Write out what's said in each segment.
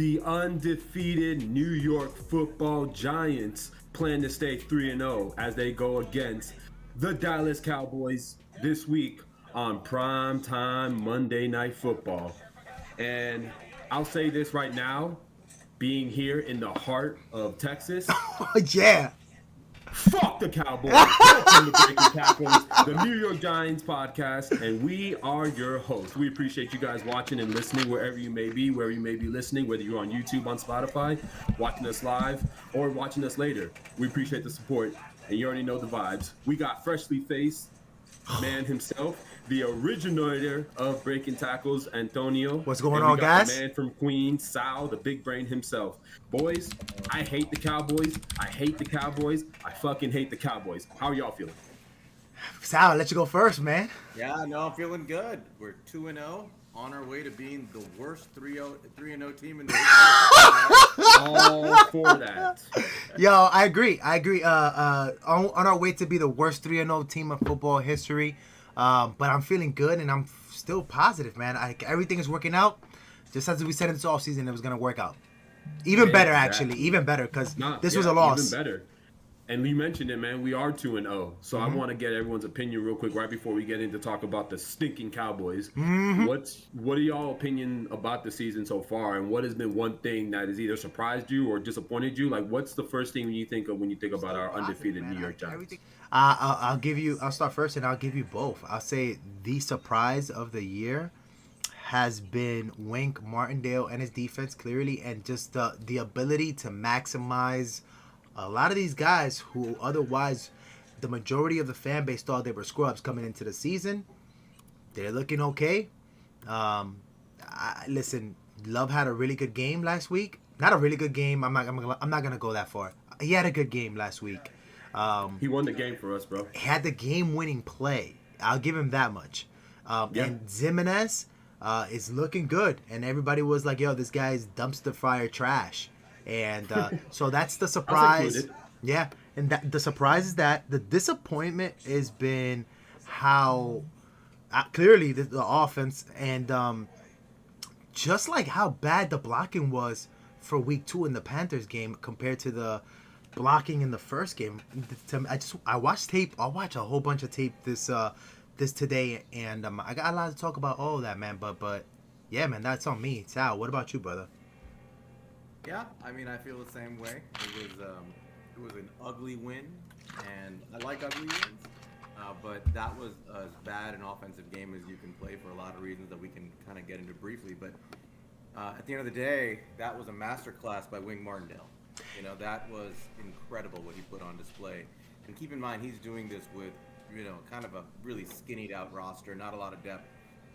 The undefeated New York Football Giants plan to stay 3-0 as they go against the Dallas Cowboys this week on prime time Monday Night Football. And I'll say this right now, being here in the heart of Texas, Yeah. fuck the Cowboys. Welcome to Breaking Tackles, the New York Giants podcast, and we are your hosts. We appreciate you guys watching and listening wherever you may be, wherever you may be listening, whether you're on YouTube, on Spotify, watching us live, or watching us later. We appreciate the support, and you already know the vibes. We got freshly faced man himself, the originator of Breaking Tackles, Antonio. What's going And on, we got guys? the man from Queens, Sal, the big brain himself. Boys, I hate the Cowboys. I hate the Cowboys. I fucking hate the Cowboys. How are y'all feeling? Sal, I'll let you go first, man. Yeah, no, I'm feeling good. We're 2-0 on our way to being the worst 3-0 team in the history. All for that. Yo, I agree. On our way to be the worst 3-0 team in football history. But I'm feeling good, and I'm still positive, man. Everything is working out. Just as we said in this offseason, it was going to work out. Even better, actually. Even better, because this was a loss. Even better. And you mentioned it, man. We are 2-0. So I want to get everyone's opinion real quick right before we get into talk about the stinking Cowboys. What are y'all opinion about the season so far? And what has been one thing that has either surprised you or disappointed you? Like, what's the first thing you think of when you think about our undefeated New York Giants? I'll start first, and I'll give you both. I'll say the surprise of the year has been Wink Martindale and his defense, clearly, and just the ability to maximize a lot of these guys who otherwise the majority of the fan base thought they were scrubs coming into the season. They're looking okay. Listen, Love had a really good game last week. Not a really good game. I'm not gonna go that far. He had a good game last week. He won the game for us, bro. He had the game-winning play. I'll give him that much. And Zimenez is looking good, and everybody was like, "Yo, this guy is dumpster fire trash." And so that's the surprise. Yeah, and the surprise is that the disappointment has been how clearly the offense and just like how bad the blocking was for week 2 in the Panthers game compared to the blocking in the first game. I watched tape. I'll watch a whole bunch of tape this today, and I got a lot to talk about all of that, man. But yeah, man, that's on me. Sal, what about you, brother? Yeah, I mean, I feel the same way. It was an ugly win, and I like ugly wins. But that was as bad an offensive game as you can play for a lot of reasons that we can kind of get into briefly. But at the end of the day, that was a masterclass by Wink Martindale. You know, that was incredible what he put on display. And keep in mind, he's doing this with, kind of a really skinnied out roster, not a lot of depth.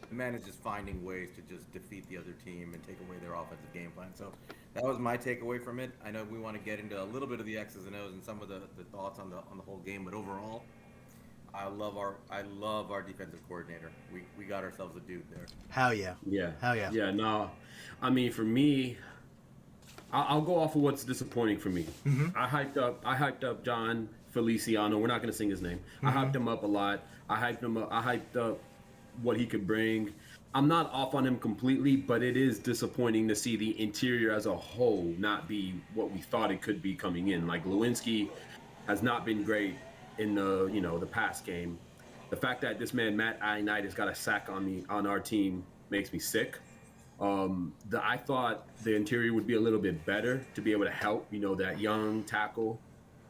The man is just finding ways to just defeat the other team and take away their offensive game plan. So that was my takeaway from it. I know we want to get into a little bit of the X's and O's and some of the thoughts on the whole game, but overall, I love our defensive coordinator. We got ourselves a dude there. Hell yeah. Yeah. Hell yeah. Yeah, no. I mean, for me, I'll go off of what's disappointing for me. I hyped up John Feliciano. We're not going to sing his name. I hyped him up a lot. I hyped up what he could bring. I'm not off on him completely, but it is disappointing to see the interior as a whole not be what we thought it could be coming in. Like, Lewinsky has not been great in the past game. The fact that this man Matt Ioannidis got a sack on our team makes me sick. I thought the interior would be a little bit better to be able to help, that young tackle.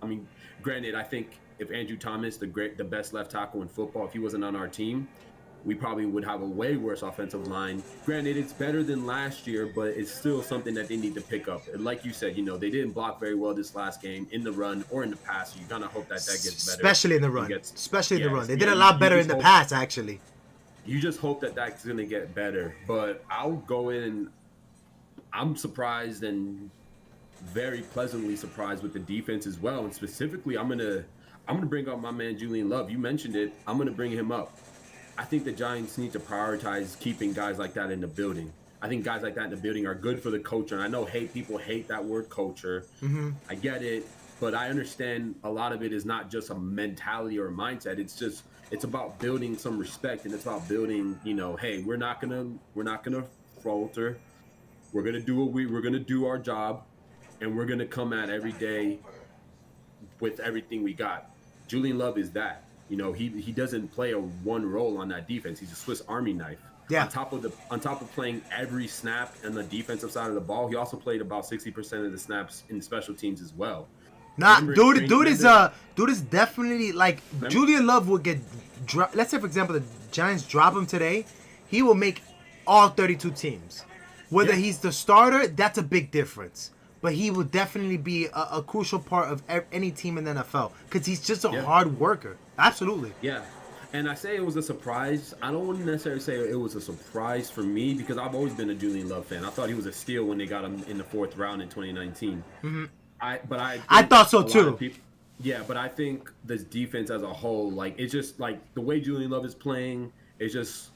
I mean, granted, I think if Andrew Thomas, the best left tackle in football, if he wasn't on our team, we probably would have a way worse offensive line. Granted, it's better than last year, but it's still something that they need to pick up. And like you said, they didn't block very well this last game in the run or in the pass. So you kind of hope that gets better. Especially in the run. They did a lot better in the pass, actually. You just hope that that's going to get better. But I'll go in and I'm surprised and very pleasantly surprised with the defense as well. And specifically, I'm gonna bring up my man Julian Love. You mentioned it. I'm going to bring him up. I think the Giants need to prioritize keeping guys like that in the building. I think guys like that in the building are good for the culture. And I know people hate that word culture. I get it. But I understand a lot of it is not just a mentality or a mindset. It's about building some respect, and it's about building, hey, we're not gonna falter. We're gonna do we're gonna do our job, and we're gonna come at every day with everything we got. Julian Love is that. You know, he doesn't play a one role on that defense. He's a Swiss Army knife. Yeah. On top of playing every snap on the defensive side of the ball, he also played about 60% of the snaps in special teams as well. Nah, Remember, dude is definitely like Julian Love will get. Let's say for example the Giants drop him today, he will make all 32 teams. Whether Yeah. he's the starter, that's a big difference. But he will definitely be a crucial part of any team in the NFL because he's just a hard worker. Absolutely. Yeah. And I say it was a surprise. I don't want to necessarily say it was a surprise for me because I've always been a Julian Love fan. I thought he was a steal when they got him in the 4th round in 2019. Mm-hmm. I thought so too. But I think this defense as a whole, like it's just like the way Julian Love is playing, is just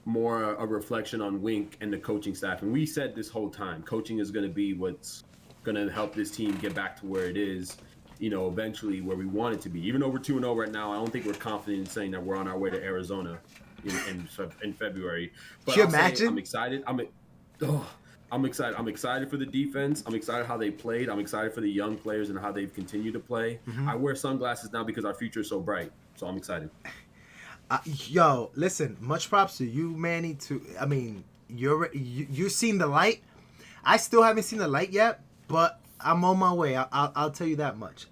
more a reflection on Wink and the coaching staff. And we said this whole time, coaching is going to be what's going to help this team get back to where it is, you know, eventually where we want it to be. Even though we're 2-0 right now, I don't think we're confident in saying that we're on our way to Arizona in February. But Can you imagine? I'm excited. I'm excited. I'm excited for the defense. I'm excited how they played. I'm excited for the young players and how they've continued to play. Mm-hmm. I wear sunglasses now because our future is so bright. So I'm excited. Yo, listen, much props to you, Manny. I mean, you've seen the light. I still haven't seen the light yet, but I'm on my way. I'll tell you that much.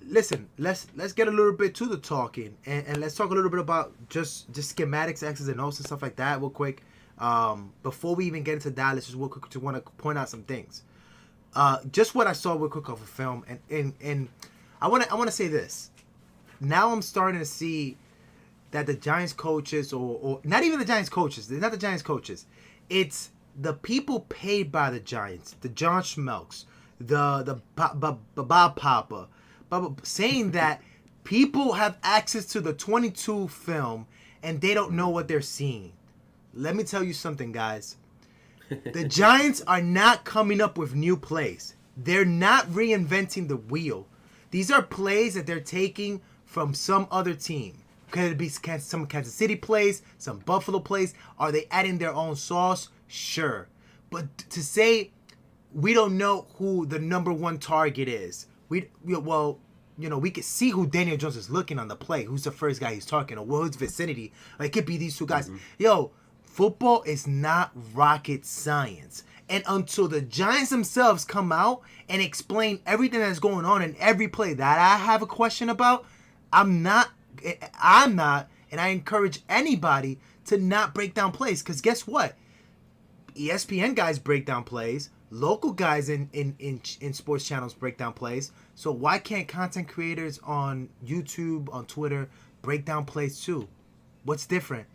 Listen, let's get a little bit to the talking, and let's talk a little bit about just schematics, X's and O's and stuff like that, real quick. Before we even get into Dallas, just real quick, to want to point out some things. Just what I saw real quick of a film, and I want to say this. Now I'm starting to see that the Giants coaches, or not even the Giants coaches, they're not the Giants coaches. It's the people paid by the Giants, the John Schmelks, the Bob Papa, saying that people have access to the 22 film and they don't know what they're seeing. Let me tell you something, guys. The Giants are not coming up with new plays. They're not reinventing the wheel. These are plays that they're taking from some other team. Could it be some Kansas City plays, some Buffalo plays? Are they adding their own sauce? Sure. But to say we don't know who the number one target is, we could see who Daniel Jones is looking on the play. Who's the first guy he's talking, or whose vicinity? Like, it could be these two guys. Mm-hmm. Yo, football is not rocket science. And until the Giants themselves come out and explain everything that's going on in every play that I have a question about, I'm not, and I encourage anybody to not break down plays. Because guess what? ESPN guys break down plays. Local guys in sports channels break down plays. So why can't content creators on YouTube, on Twitter, break down plays too? What's different?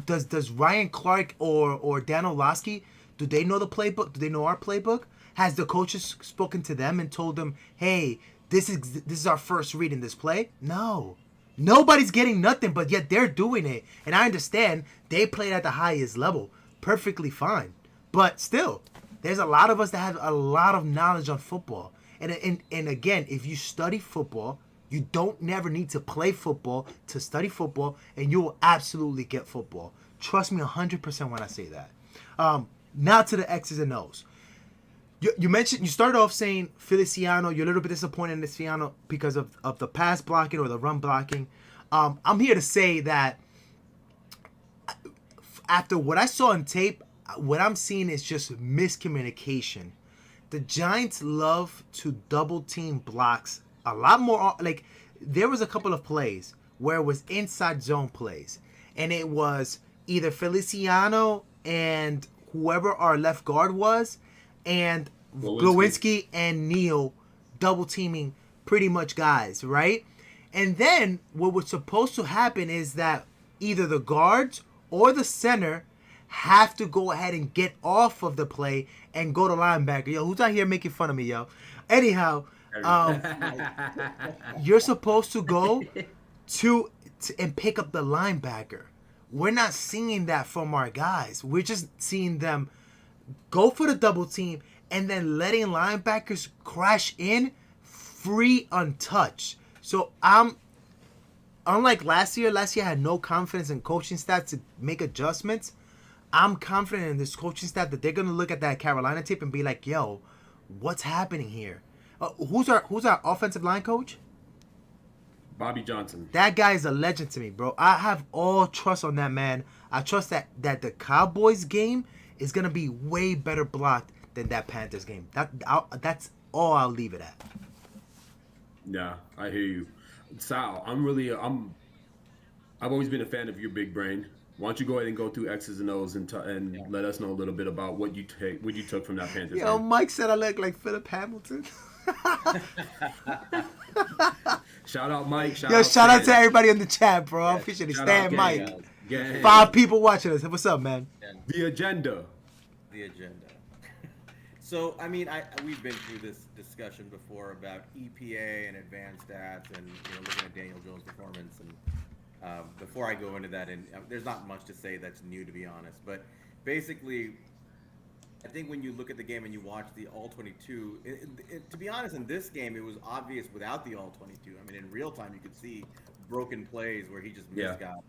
Does Ryan Clark or Dan Orlovsky, do they know the playbook? Do they know our playbook? Has the coaches spoken to them and told them, hey, this is our first read in this play? No. Nobody's getting nothing, but yet they're doing it. And I understand they played at the highest level. Perfectly fine. But still, there's a lot of us that have a lot of knowledge on football. And again, if you study football, you don't never need to play football to study football, and you will absolutely get football. Trust me 100% when I say that. Now to the X's and O's. You mentioned, you started off saying Feliciano, you're a little bit disappointed in Feliciano because of the pass blocking or the run blocking. I'm here to say that after what I saw on tape, what I'm seeing is just miscommunication. The Giants love to double team blocks a lot more. Like, there was a couple of plays where it was inside zone plays, and it was either Feliciano and whoever our left guard was, and Glowinski and Neal double teaming pretty much guys, right? And then what was supposed to happen is that either the guards or the center have to go ahead and get off of the play and go to linebacker. Yo, who's out here making fun of me, yo? Anyhow, you're supposed to go to and pick up the linebacker. We're not seeing that from our guys. We're just seeing them go for the double team and then letting linebackers crash in free, untouched. So unlike last year I had no confidence in coaching staff to make adjustments. I'm confident in this coaching staff that they're gonna look at that Carolina tape and be like, "Yo, what's happening here?" Who's our offensive line coach? Bobby Johnson. That guy is a legend to me, bro. I have all trust on that man. I trust that the Cowboys game is gonna be way better blocked than that Panthers game. That's all I'll leave it at. Yeah, I hear you, Sal. I've always been a fan of your big brain. Why don't you go ahead and go through X's and O's and let us know a little bit about what you took from that Panthers Yo, game. Mike said I look like Philip Hamilton. Shout out Mike. Shout out to everybody in the chat, bro. I appreciate it. Shout Stan out Mike. Gang. 5 people watching us. What's up, man? The agenda. The agenda. So, I mean, we've been through this discussion before about EPA and advanced stats and looking at Daniel Jones' performance. And before I go into that, and there's not much to say that's new, to be honest. But basically, I think when you look at the game and you watch the All-22, to be honest, in this game, it was obvious without the All-22. I mean, in real time, you could see broken plays where he just missed guys.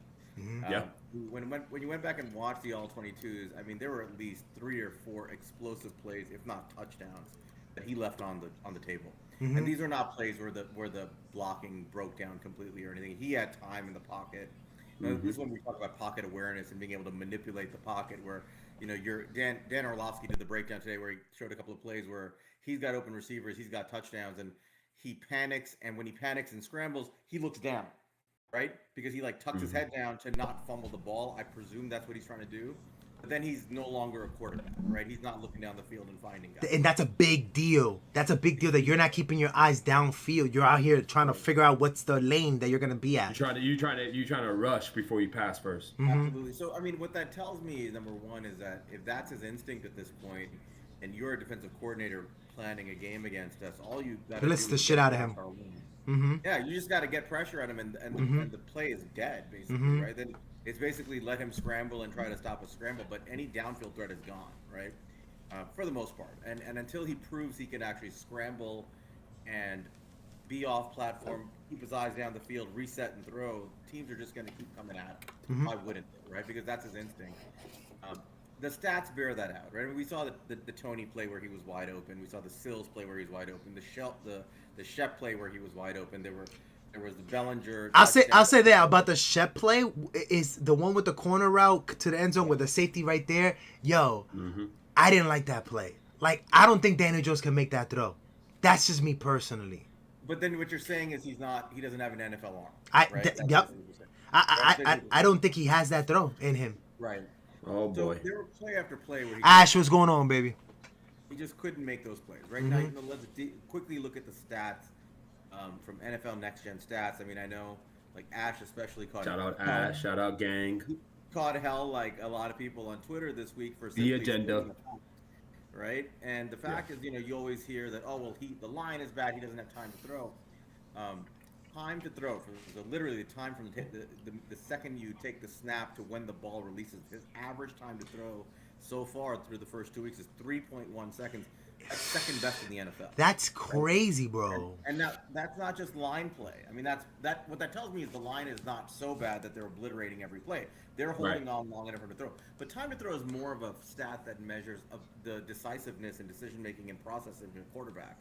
Yeah. When you went back and watched the All-22s, I mean, there were at least 3 or 4 explosive plays, if not touchdowns, that he left on the table. And these are not plays where the blocking broke down completely or anything. He had time in the pocket. This is when we talk about pocket awareness and being able to manipulate the pocket. Where Dan Orlovsky did the breakdown today, where he showed a couple of plays where he's got open receivers, he's got touchdowns, and he panics. And when he panics and scrambles, he looks down. Right? Because he tucks his head down to not fumble the ball. I presume that's what he's trying to do. But then he's no longer a quarterback, right? He's not looking down the field and finding guys. And that's a big deal. That's a big deal that you're not keeping your eyes downfield. You're out here trying to figure out what's the lane that you're gonna be at. You're trying to rush before you pass first. Absolutely. So I mean, what that tells me, number one, is that if that's his instinct at this point, and you're a defensive coordinator planning a game against us, all you got to Blitz the shit out of him. Yeah, you just got to get pressure on him, and the play is dead, basically, right? Then it's basically let him scramble and try to stop a scramble, but any downfield threat is gone, right? For the most part. And until he proves he can actually scramble and be off platform, keep his eyes down the field, reset and throw, teams are just going to keep coming at him. Why wouldn't they, right? Because that's his instinct. The stats bear that out, right? We saw the Tony play where he was wide open. We saw the Sills play where he was wide open. The Shep play where he was wide open. There was the Bellinger. I'll say that about the Shep play is the one with the corner route to the end zone with the safety right there. Yo, I didn't like that play. I don't think Daniel Jones can make that throw. That's just me personally. But then what you're saying is he doesn't have an NFL arm. Right? Yep. I don't think he has that throw in him. Right. Oh boy. So there were play after play where Ash, what's going on, baby? he just couldn't make those plays. Right now, let's quickly look at the stats from NFL Next Gen Stats. I mean, I know Ash especially caught. Shout out Ash. Shout out gang. Caught hell like a lot of people on Twitter this week for the agenda. Right, and the fact is, you always hear that the line is bad. He doesn't have time to throw. Time to throw, so literally the time from the second you take the snap to when the ball releases. His average time to throw so far through the first 2 weeks is 3.1 seconds. That's second best in the NFL. That's crazy, bro. And that's not just line play. I mean, what that tells me is the line is not so bad that they're obliterating every play. They're holding on long enough for him to throw. But time to throw is more of a stat that measures of the decisiveness and decision making and processing of a quarterback.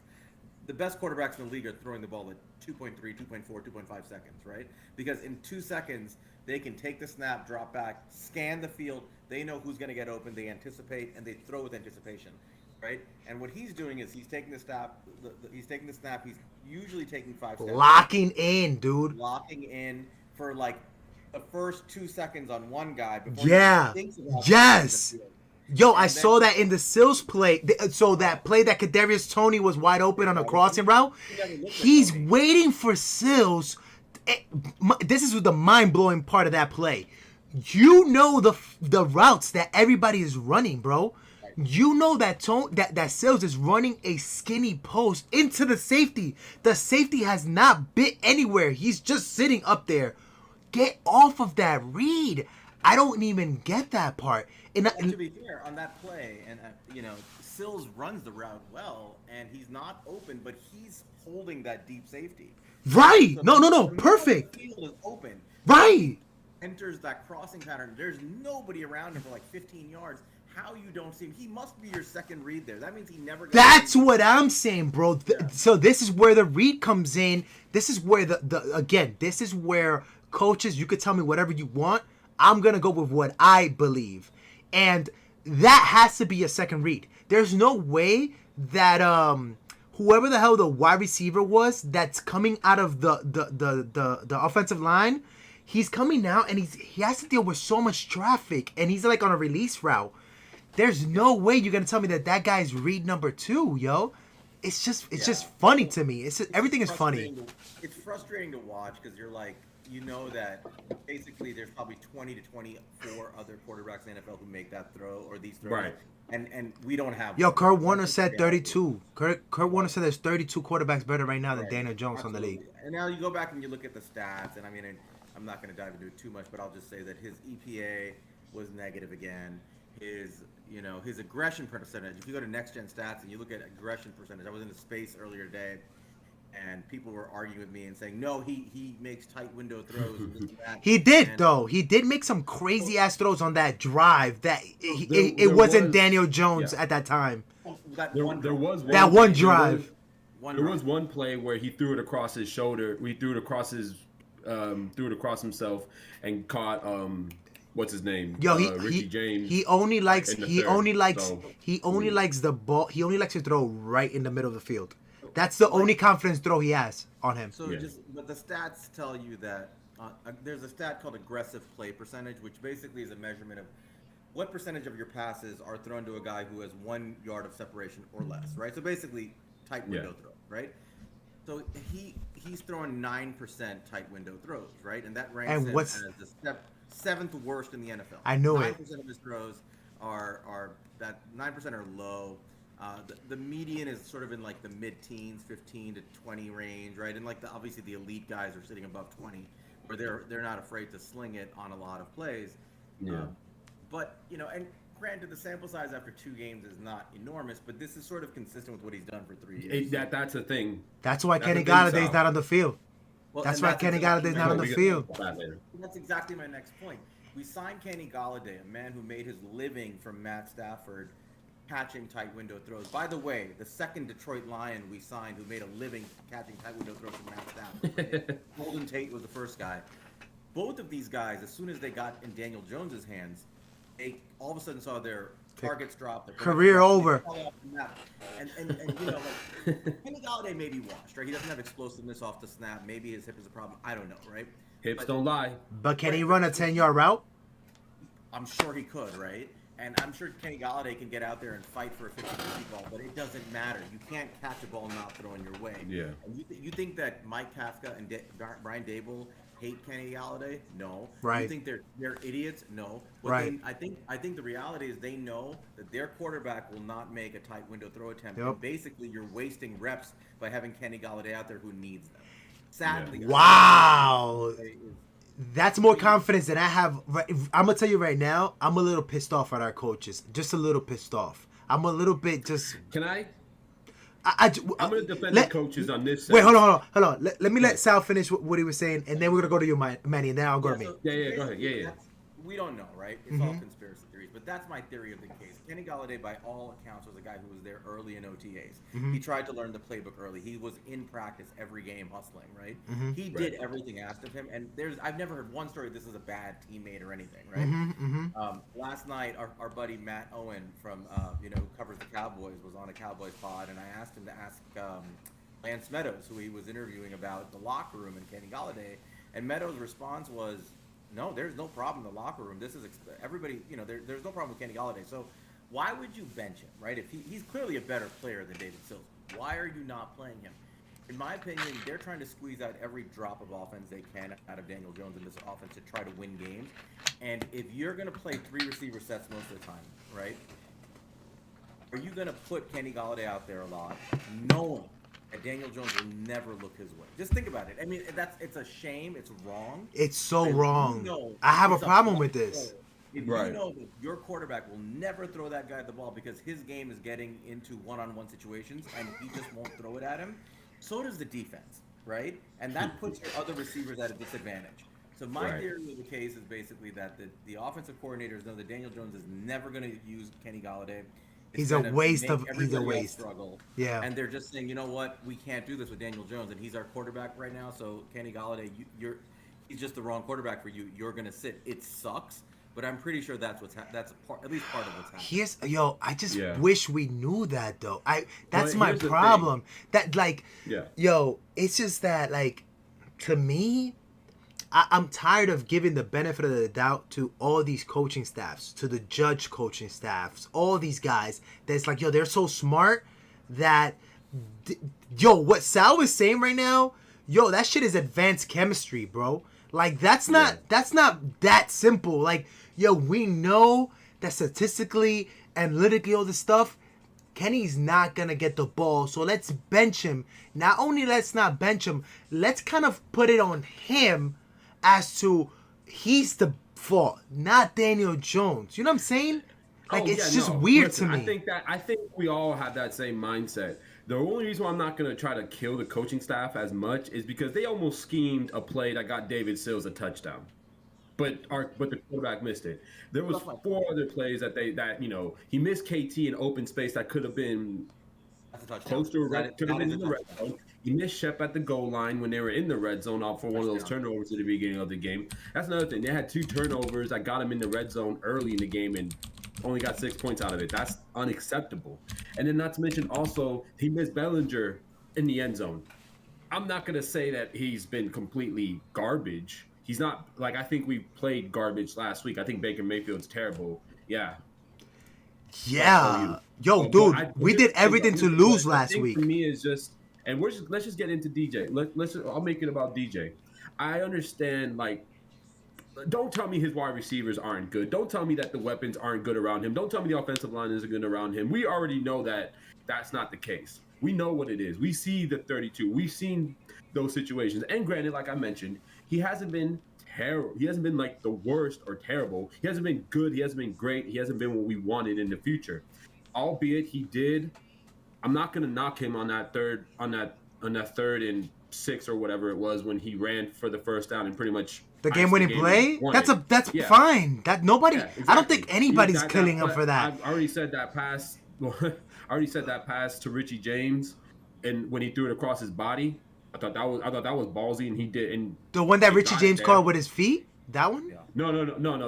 The best quarterbacks in the league are throwing the ball at 2.3, 2.4, 2.5 seconds, right? Because in 2 seconds, they can take the snap, drop back, scan the field. They know who's going to get open. They anticipate, and they throw with anticipation, right? And what he's doing is he's taking the snap. He's taking the snap. He's usually taking 5 steps. Locking in, dude. Locking in for the first 2 seconds on one guy before he thinks about yes. Yo, I saw that in the Sills play. So that play that Kadarius Toney was wide open on a crossing route, he's waiting for Sills. This is the mind-blowing part of that play. You know the routes that everybody is running, bro. You know that that Sills is running a skinny post into the safety. The safety has not bit anywhere. He's just sitting up there. Get off of that read. I don't even get that part. And to be fair, on that play, and Sills runs the route well, and he's not open, but he's holding that deep safety. Right? So no, perfect. The field is open. Right. enters that crossing pattern, there's nobody around him for like 15 yards. How you don't see him? He must be your second read there. That means he never got That's what I'm saying, bro. Yeah. So this is where the read comes in. This is where this is where coaches, you could tell me whatever you want. I'm going to go with what I believe. And that has to be a second read. There's no way that whoever the hell the wide receiver was that's coming out of the offensive line, he's coming now and he has to deal with so much traffic and he's like on a release route. There's no way you're gonna tell me that guy's read number 2, yo. It's just funny to me. Everything is funny. It's frustrating to watch because you're like, you know that basically there's probably 20 to 24 other quarterbacks in the NFL who make that throw or these throws. Right. And we don't have. Yo, one. Kurt Warner said 32. Kurt Warner said there's 32 quarterbacks better right now than Right. Daniel Jones on the Absolutely. league. And now you go back and you look at the stats, and I mean, I'm not going to dive into it too much, but I'll just say that his EPA was negative again. His aggression percentage. If you go to Next Gen Stats and you look at aggression percentage, I was in the space earlier today, and people were arguing with me and saying, no, he makes tight window throws. And this and that. He did And- though. He did make some crazy ass throws on that drive. That it There wasn't was- Daniel Jones yeah. at that time. That There, one there drive. was That one there drive. There was one play where he threw it across his shoulder. We threw it across himself and caught what's his name? Yo, Ricky James. he only likes in the he third, only likes so- he only likes the ball. He only likes to throw right in the middle of the field. That's the only confidence throw he has on him. So Yeah. but the stats tell you that there's a stat called aggressive play percentage, which basically is a measurement of what percentage of your passes are thrown to a guy who has 1 yard of separation or less, right? So basically, tight window throw, right? So he's throwing 9% tight window throws, right? And that ranks And him what's- as the seventh worst in the NFL. I knew it. 9% of his throws are that 9% are low. The median is sort of in like the mid-teens, 15 to 20 range, right? And like obviously the elite guys are sitting above 20, where they're not afraid to sling it on a lot of plays. Yeah. But and granted, the sample size after 2 games is not enormous, but this is sort of consistent with what he's done for 3 years. That's a thing. That's why That's Kenny the thing, Galladay's Sal. not on the field. Well, That's and why Kenny exactly Galladay's not on my the next field. point. That's exactly my next point. We signed Kenny Galladay, a man who made his living from Matt Stafford catching tight window throws. By the way, the second Detroit Lion we signed who made a living catching tight window throws from Matt Stafford. Right? Golden Tate was the first guy. Both of these guys, as soon as they got in Daniel Jones's hands, they all of a sudden saw their targets drop. Their Career production over. drop, they fell off the map. And like, Kenny Galladay may be washed, right? He doesn't have explosiveness off the snap. Maybe his hip is a problem. I don't know, right? Hips But- don't lie. But can he run a 10-yard route? I'm sure he could, right? And I'm sure Kenny Galladay can get out there and fight for a 50-50 ball, but it doesn't matter. You can't catch a ball not thrown your way. Yeah. And you think that Mike Kafka and Brian Dable hate Kenny Galladay? No. Right. You think they're idiots? No. But Right. I think the reality is they know that their quarterback will not make a tight window throw attempt. Yep. And basically, you're wasting reps by having Kenny Galladay out there who needs them. Sadly. Wow. I think That's more confidence than I have. I'm gonna tell you right now. I'm a little pissed off at our coaches. Just a little pissed off. I'm a little bit just. Can I? I'm I'm going to defend the coaches on this. Wait, sense. hold on. Let me let Sal finish what he was saying, and then we're gonna go to you, Manny, and then I'll go to me. Yeah, go ahead. Yeah. that's- We don't know, right? It's all conspiracy theories, but that's my theory of the case. Kenny Galladay, by all accounts, was a guy who was there early in OTAs. He tried to learn the playbook early. He was in practice every game hustling, right? He did everything asked of him, and I've never heard one story this is a bad teammate or anything, right? Last night, our buddy Matt Owen from who covers the Cowboys was on a Cowboys pod, and I asked him to ask Lance Meadows, who he was interviewing about the locker room and Kenny Galladay, and Meadows' response was, no, there's no problem in the locker room. This is everybody, there's no problem with Kenny Galladay. So why would you bench him, right? If he's clearly a better player than David Sills, why are you not playing him? In my opinion, they're trying to squeeze out every drop of offense they can out of Daniel Jones in this offense to try to win games. And if you're going to play 3 receiver sets most of the time, right, are you going to put Kenny Galladay out there a lot, knowing that Daniel Jones will never look his way? Just think about it. I mean, it's a shame. It's wrong. It's so If you wrong. know I have a it's problem bad with this. player, If Right. you know that your quarterback will never throw that guy the ball because his game is getting into one-on-one situations and he just won't throw it at him, so does the defense, right? And that puts your other receivers at a disadvantage. So my Right. theory of the case is basically that the offensive coordinators know that Daniel Jones is never going to use Kenny Galladay. It's He's a gonna waste make of. He's a everybody else waste. struggle. Yeah. And they're just saying, you know what, we can't do this with Daniel Jones, and he's our quarterback right now. So Kenny Galladay, he's just the wrong quarterback for you. You're going to sit. It sucks, but I'm pretty sure that's at least part of what's happening. I just Yeah. wish we knew that though. That's But my here's the problem. That like, Yeah. it's just that like, to me, I'm tired of giving the benefit of the doubt to all these coaching staffs, to the judge coaching staffs, all these guys. That's like, they're so smart that, what Sal is saying right now, that shit is advanced chemistry, bro. Like that's not that simple. Like, we know that statistically, analytically, all this stuff, Kenny's not gonna get the ball, so let's bench him. Not only let's not bench him, let's kind of put it on him as to he's the fault, not Daniel Jones. You know what I'm saying? Like, it's just weird Listen, to me. I think we all have that same mindset. The only reason why I'm not going to try to kill the coaching staff as much is because they almost schemed a play that got David Sills a touchdown. But the quarterback missed it. There was 4 other plays that he missed KT in open space that could have been That's a touchdown. close to That could have been is in a the red touchdown. zone. He missed Shep at the goal line when they were in the red zone off for one of those Touchdown. turnovers at the beginning of the game. That's another thing. They had 2 turnovers that got him in the red zone early in the game and only got 6 points out of it. That's unacceptable. And then not to mention also he missed Bellinger in the end zone. I'm not going to say that he's been completely garbage. He's not, like, I think we played garbage last week. I think Baker Mayfield's terrible. Yeah. Yeah. Yo, But dude, I- we did everything to lose the last thing week. For me is just, and let's just get into DJ. I'll make it about DJ. I understand, like, don't tell me his wide receivers aren't good. Don't tell me that the weapons aren't good around him. Don't tell me the offensive line isn't good around him. We already know that that's not the case. We know what it is. We see the 32. We've seen those situations. And granted, like I mentioned, he hasn't been terrible. He hasn't been like the worst or terrible. He hasn't been good. He hasn't been great. He hasn't been what we wanted in the future. Albeit he did. I'm not gonna knock him on that third and 6 or whatever it was when he ran for the first down and pretty much The iced game-winning game play? and won That's it. Yeah. fine. That nobody. Yeah, I don't think exactly. anybody's killing him for that. I already said that pass. I already said that pass to Richie James, and when he threw it across his body, I thought that was ballsy, and he did. And The one that he Richie got James there. caught with his feet. That one. Yeah. No.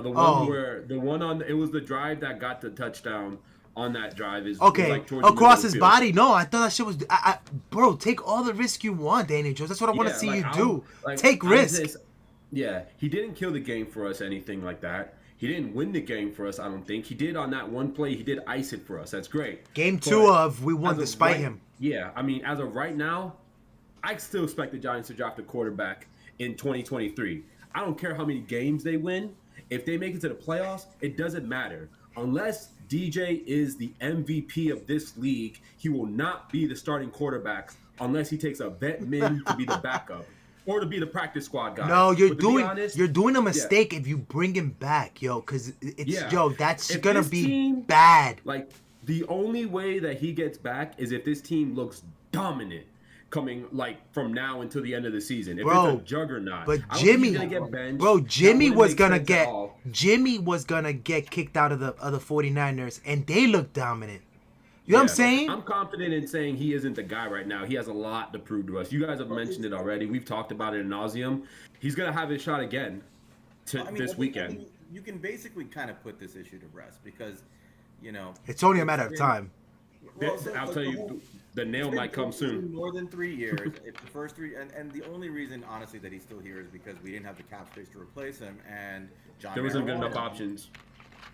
The one Oh. it was the drive that got the touchdown on that drive. Is Okay, like towards the middle across of the his field. body. No, I thought that shit was. Bro, take all the risk you want, Daniel Jones. That's what I want to Yeah, see like, you I'm- do. like, Take I'm risk. just- yeah, he didn't kill the game for us, anything like that. He didn't win the game for us, I don't think. He did on that one play. He did ice it for us. That's great. Game But 2 of we won as of despite right- him. Yeah, I mean, as of right now, I still expect the Giants to draft a quarterback in 2023. I don't care how many games they win. If they make it to the playoffs, it doesn't matter. Unless DJ is the MVP of this league, he will not be the starting quarterback unless he takes a vet min to be the backup or to be the practice squad guy. No, But to be honest, you're doing a mistake if you bring him back, because Yeah. that's If gonna this be team- bad. like, the only way that he gets back is if this team looks dominant coming, like, from now until the end of the season. If Bro, it's a juggernaut. But I don't think he's Jimmy, gonna get benched. bro, That Jimmy wouldn't was make gonna sense at get all. kicked out of the 49ers, and they look dominant. You know what I'm Yeah, saying? I'm confident in saying he isn't the guy right now. He has a lot to prove to us. You guys have mentioned it already. We've talked about it in nauseum. He's gonna have his shot again this weekend. You can basically kind of put this issue to rest because, It's only a matter of time. I'll tell you, the nail It's been might come soon. More than 3 years. It's the first 3, and the only reason, honestly, that he's still here is because we didn't have the cap space to replace him, and John. There wasn't good Mara enough wanted him. options.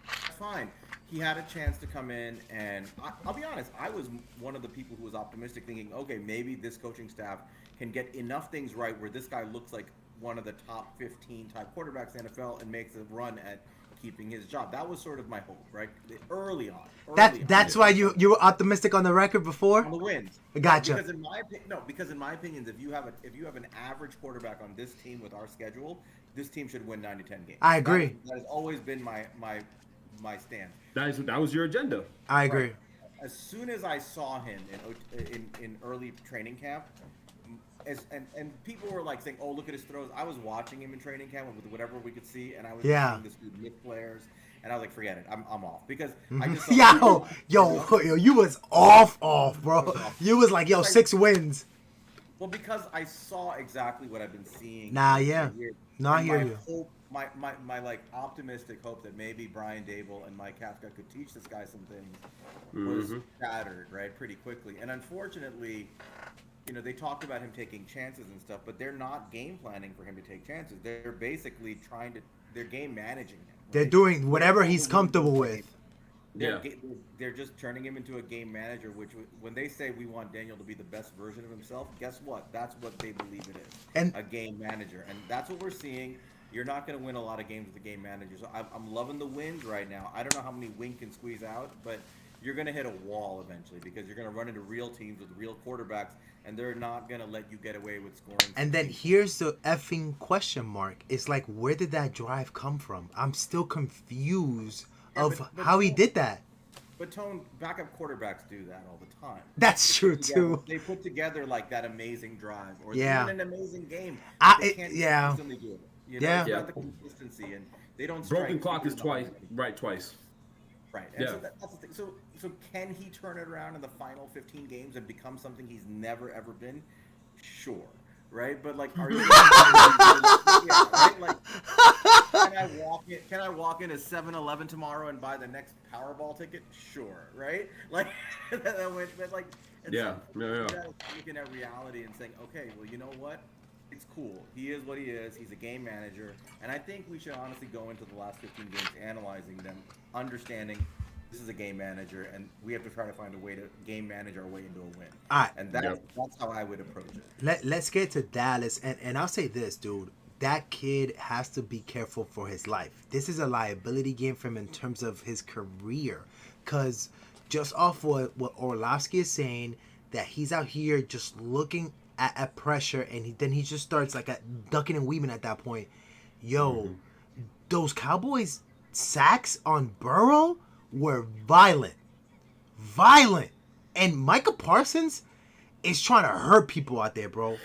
That's fine. He had a chance to come in, and I'll be honest, I was one of the people who was optimistic, thinking, okay, maybe this coaching staff can get enough things right where this guy looks like one of the top 15 type quarterbacks in the NFL and makes a run at keeping his job. That was sort of my hope, right? Early on. That's why you were optimistic on the record before. On the wins. Gotcha. Because in my opinion, if you have an average quarterback on this team with our schedule, this team should win 9 to 10 games. I agree. That has always been my stand. That was your agenda. I agree. Right. As soon as I saw him in early training camp, and people were like saying, "Oh, look at his throws." I was watching him in training camp with whatever we could see, and I was seeing this dude miss players, and I was like, "Forget it, I'm off," because I just yo, you was off, bro. You was like, yo, 6 wins. Well, because I saw exactly what I've been seeing. I hear you. Hope, my like optimistic hope that maybe Brian Dable and Mike Kafka could teach this guy some things was shattered, right, pretty quickly. And unfortunately, they talked about him taking chances and stuff, but they're not game planning for him to take chances. They're basically they're game managing him. Right? They're doing whatever he's comfortable with. They're just turning him into a game manager, which when they say we want Daniel to be the best version of himself, guess what? That's what they believe it is, a game manager. And that's what we're seeing. You're not going to win a lot of games with a game manager. So I'm loving the wins right now. I don't know how many Wink can squeeze out, but you're going to hit a wall eventually because you're going to run into real teams with real quarterbacks, and they're not going to let you get away with scoring. And then here's the effing question mark. It's like, where did that drive come from? I'm still confused of how he did that. But Tone, backup quarterbacks do that all the time. That's true too. They put together like that amazing drive, or yeah, they win an amazing game. They can't consistently do it. It's about the consistency, and they don't. Broken clock is twice. Right. And so that's the thing. So can he turn it around in the final 15 games and become something he's never ever been? Sure. Right, but like, are you? Right? Like, can I walk in a 7-Eleven tomorrow and buy the next Powerball ticket? Sure, right? Like, but like, looking at reality and saying, okay, well, you know what? It's cool. He is what he is. He's a game manager, and I think we should honestly go into the last 15 games analyzing them, understanding this is a game manager, and we have to try to find a way to game manage our way into a win. All right. And that's how I would approach it. Let's get to Dallas, and I'll say this, dude. That kid has to be careful for his life. This is a liability game for him in terms of his career, because just off what Orlovsky is saying, that he's out here just looking at pressure, and then he just starts like ducking and weaving at that point. Yo, those Cowboys sacks on Burrow were violent, and Micah Parsons is trying to hurt people out there, bro.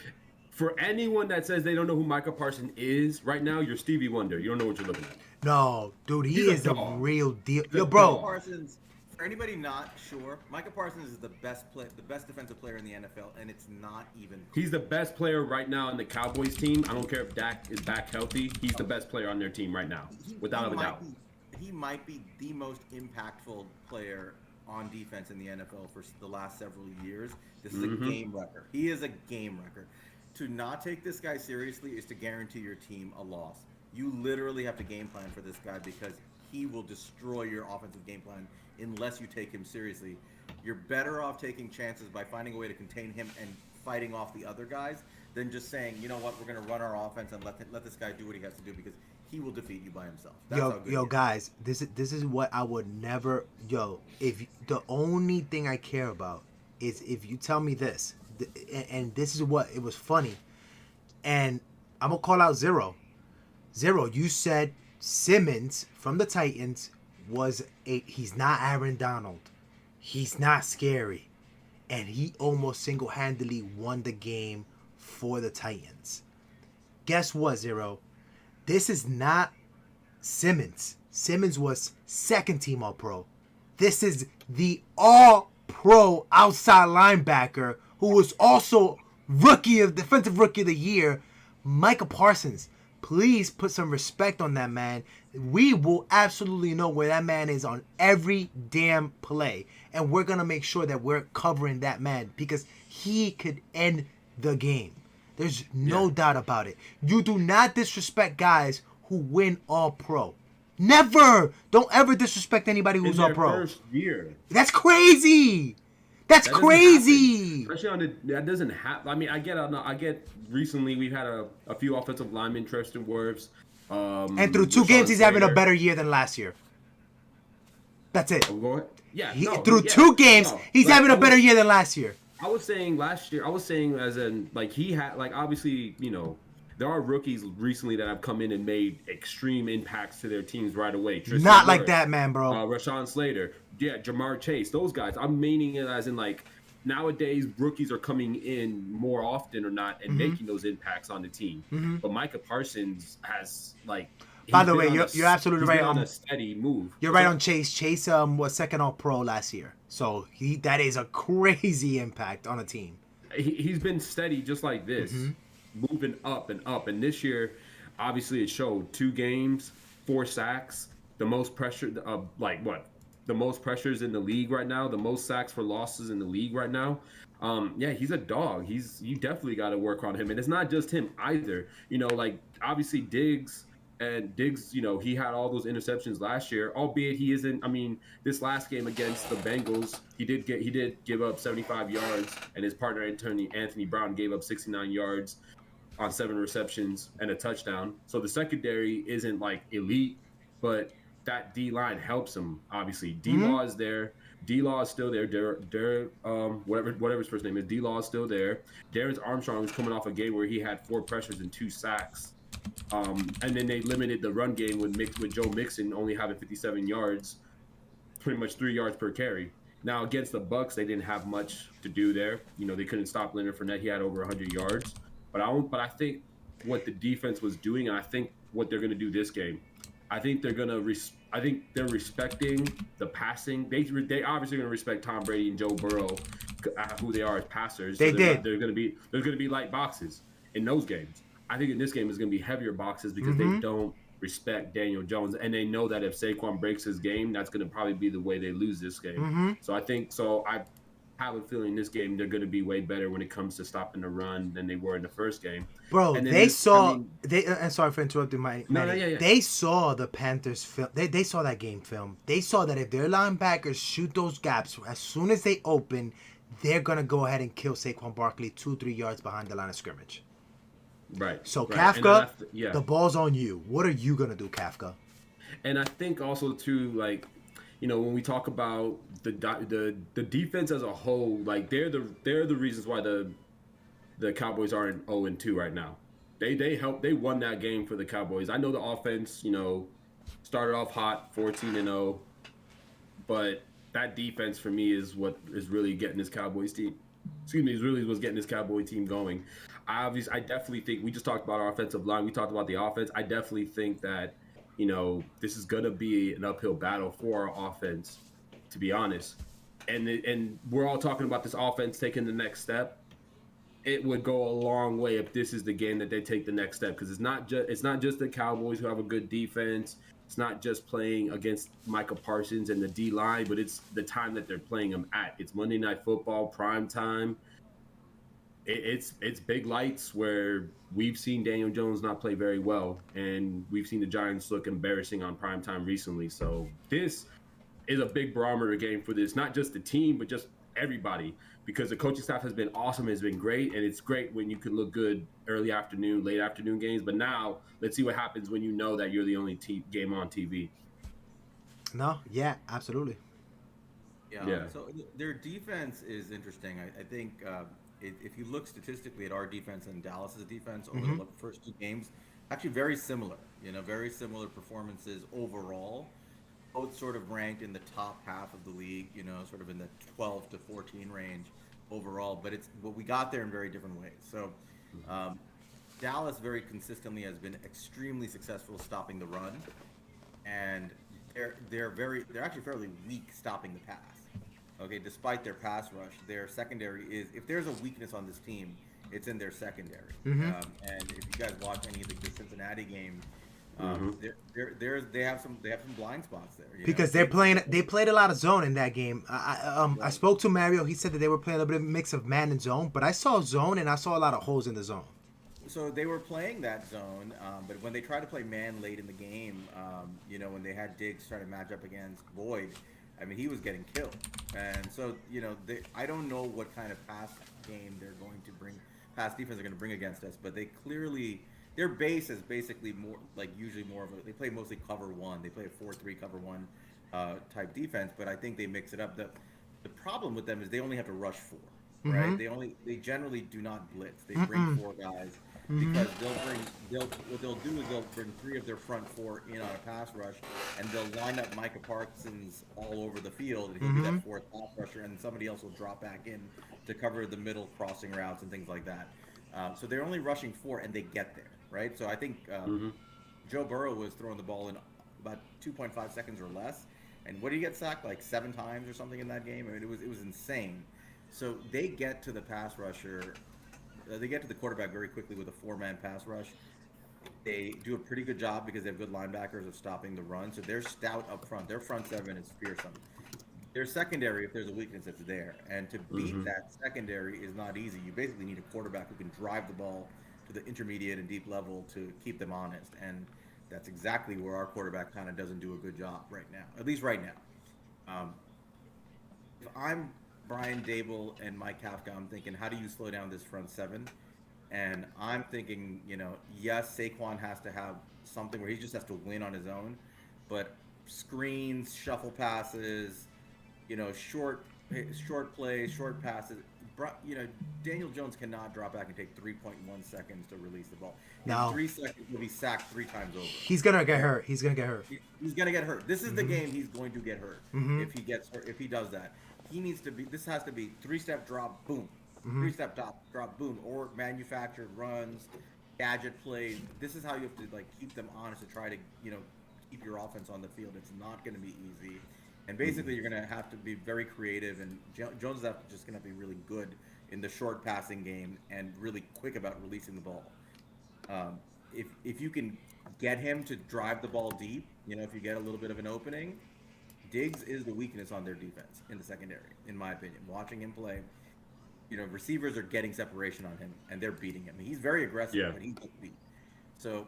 For anyone that says they don't know who Micah Parsons is right now, you're Stevie Wonder. You don't know what you're looking at. No, dude, he is the real deal. Yo, bro. Parsons, for anybody not sure, Micah Parsons is the best defensive player in the NFL, and it's not even close. He's the best player right now on the Cowboys team. I don't care if Dak is back healthy. He's the best player on their team right now, without a doubt. He might be the most impactful player on defense in the NFL for the last several years. This is a game wrecker. He is a game wrecker. To not take this guy seriously is to guarantee your team a loss. You literally have to game plan for this guy because he will destroy your offensive game plan unless you take him seriously. You're better off taking chances by finding a way to contain him and fighting off the other guys than just saying, you know what, we're going to run our offense and let this guy do what he has to do because he will defeat you by himself. That's how good yo, guys, this is what I would never. If the only thing I care about is if you tell me this, and this is what it was funny, and I'm gonna call out Zero. You said Simmons from the Titans he's not Aaron Donald, he's not scary, and he almost single-handedly won the game for the Titans. Guess what, Zero? This is not Simmons. Simmons was second team All-Pro. This is the All-Pro outside linebacker who was also Defensive Rookie of the Year, Micah Parsons. Please put some respect on that man. We will absolutely know where that man is on every damn play. And we're going to make sure that we're covering that man because he could end the game. There's no doubt about it. You do not disrespect guys who win All-Pro. Never! Don't ever disrespect anybody who's All-Pro. First year. That's crazy! That's crazy! Especially on that doesn't happen. I mean, I get recently we've had a few offensive linemen, Tristan Wirfs. And through 2 games, he's having a better year than last year. That's it. Yeah. Through 2 games, he's having a better year than last year. I was saying last year, as in, like, he had, like, obviously, there are rookies recently that have come in and made extreme impacts to their teams right away. Tristan Not Wirfs, like that, man, bro. Rashawn Slater. Yeah, Jamar Chase. Those guys. I'm meaning it as in, like, nowadays rookies are coming in more often or not and making those impacts on the team. But Micah Parsons has like. By He's the been way, on you're absolutely he's right been on on. a steady move. You're right on Chase. Chase was second All Pro last year, so that is a crazy impact on a team. He's been steady just like this, moving up and up. And this year, obviously, it showed 2 games, 4 sacks, the most pressure, the most pressures in the league right now, the most sacks for losses in the league right now. Yeah, he's a dog. You definitely got to work on him, and it's not just him either. You know, like obviously Diggs. And Diggs, you know, he had all those interceptions last year, albeit he isn't. I mean, this last game against the Bengals, he did give up 75 yards, and his partner Anthony Brown gave up 69 yards on 7 receptions and a touchdown. So the secondary isn't like elite, but that D line helps him. Obviously, D Law is there. D Law is still there. Whatever his first name is, D Law is still there. Darius Armstrong was coming off a game where he had 4 pressures and 2 sacks. And then they limited the run game with Joe Mixon only having 57 yards, pretty much 3 yards per carry. Now against the Bucks, they didn't have much to do there. You know, they couldn't stop Leonard Fournette. He had over 100 yards. But I think what the defense was doing, and I think what they're going to do this game, I think they're going to. I think they're respecting the passing. They obviously going to respect Tom Brady and Joe Burrow, who they are as passers. They did. There's going to be light boxes in those games. I think in this game is going to be heavier boxes because they don't respect Daniel Jones, and they know that if Saquon breaks his game, that's going to probably be the way they lose this game. So I have a feeling this game they're going to be way better when it comes to stopping the run than they were in the first game. Bro, and they saw. I'm sorry for interrupting, Manny. Yeah. They saw the Panthers film. They saw that game film. They saw that if their linebackers shoot those gaps as soon as they open, they're gonna go ahead and kill Saquon Barkley 2-3 yards behind the line of scrimmage. Right. So right. Kafka, the ball's on you. What are you gonna do, Kafka? And I think also too, like, you know, when we talk about the defense as a whole, like they're the reasons why the Cowboys aren't 0-2 right now. They won that game for the Cowboys. I know the offense, you know, started off hot, 14-0, but that defense for me is what is really getting this Cowboys team. Is really what's getting this Cowboy team going. I definitely think we just talked about our offensive line. We talked about the offense. I definitely think that, you know, this is gonna be an uphill battle for our offense, to be honest. And we're all talking about this offense taking the next step. It would go a long way if this is the game that they take the next step, because it's not just the Cowboys who have a good defense. It's not just playing against Micah Parsons and the D line, but it's the time that they're playing them at. It's Monday Night Football, prime time. It's big lights where we've seen Daniel Jones not play very well, and we've seen the Giants look embarrassing on prime time recently. So this is a big barometer game for this, not just the team, but just everybody, because the coaching staff has been awesome, has been great, and it's great when you can look good early afternoon, late afternoon games. But now let's see what happens when you know that you're the only game on TV. No, yeah, absolutely. Yeah. So their defense is interesting. I think if you look statistically at our defense and Dallas's defense over the first 2 games, actually very similar. You know, very similar performances overall. Both sort of ranked in the top half of the league. You know, sort of in the 12 to 14 range overall. But we got there in very different ways. So Dallas very consistently has been extremely successful stopping the run, and they're actually fairly weak stopping the pass. Okay, despite their pass rush, their secondary is, if there's a weakness on this team, it's in their secondary. And if you guys watch any of the Cincinnati game, they have some blind spots there. Because they played a lot of zone in that game. I spoke to Mario. He said that they were playing a bit of a mix of man and zone, but I saw zone and I saw a lot of holes in the zone. So they were playing that zone, but when they tried to play man late in the game, you know, when they had Diggs trying to match up against Boyd, I mean, he was getting killed. And so, you know, I don't know what kind of pass defense they're going to bring against us, but they clearly, their base is basically more, like usually more of they play mostly cover 1. They play a 4-3 cover 1 type defense, but I think they mix it up. The problem with them is they only have to rush 4, right? They generally do not blitz. They bring 4 guys. because what they'll do is they'll bring 3 of their front 4 in on a pass rush, and they'll line up Micah Parsons all over the field, and he'll be that 4th pass rusher, and somebody else will drop back in to cover the middle crossing routes and things like that. So they're only rushing 4, and they get there, right? So I think Joe Burrow was throwing the ball in about 2.5 seconds or less, and what did he get sacked, like 7 times or something in that game? I mean, it was insane. So they get to the pass rusher, they get to the quarterback very quickly with a 4-man pass rush. They do a pretty good job because they have good linebackers of stopping the run. So they're stout up front. Their front 7 is fearsome. Their secondary, if there's a weakness, it's there. And to beat that secondary is not easy. You basically need a quarterback who can drive the ball to the intermediate and deep level to keep them honest. And that's exactly where our quarterback kind of doesn't do a good job right now, at least right now. If I'm Brian Dable and Mike Kafka, I'm thinking, how do you slow down this front 7? And I'm thinking, yes, Saquon has to have something where he just has to win on his own, but screens, shuffle passes, short plays, short passes. Daniel Jones cannot drop back and take 3.1 seconds to release the ball. No. In 3 seconds, he'll be sacked 3 times over. He's gonna get hurt. He's gonna get hurt. He's gonna get hurt. This is the game he's going to get hurt if he gets hurt. If he does that, he needs to be. This has to be 3-step drop, boom. 3-step drop, boom, or manufactured runs, gadget plays. This is how you have to keep them honest to try to keep your offense on the field. It's not going to be easy, and basically you're going to have to be very creative. And Jones is just going to be really good in the short passing game and really quick about releasing the ball. If you can get him to drive the ball deep, if you get a little bit of an opening, Diggs is the weakness on their defense in the secondary, in my opinion. Watching him play. Receivers are getting separation on him, and they're beating him. He's very aggressive, but he gets beat. So,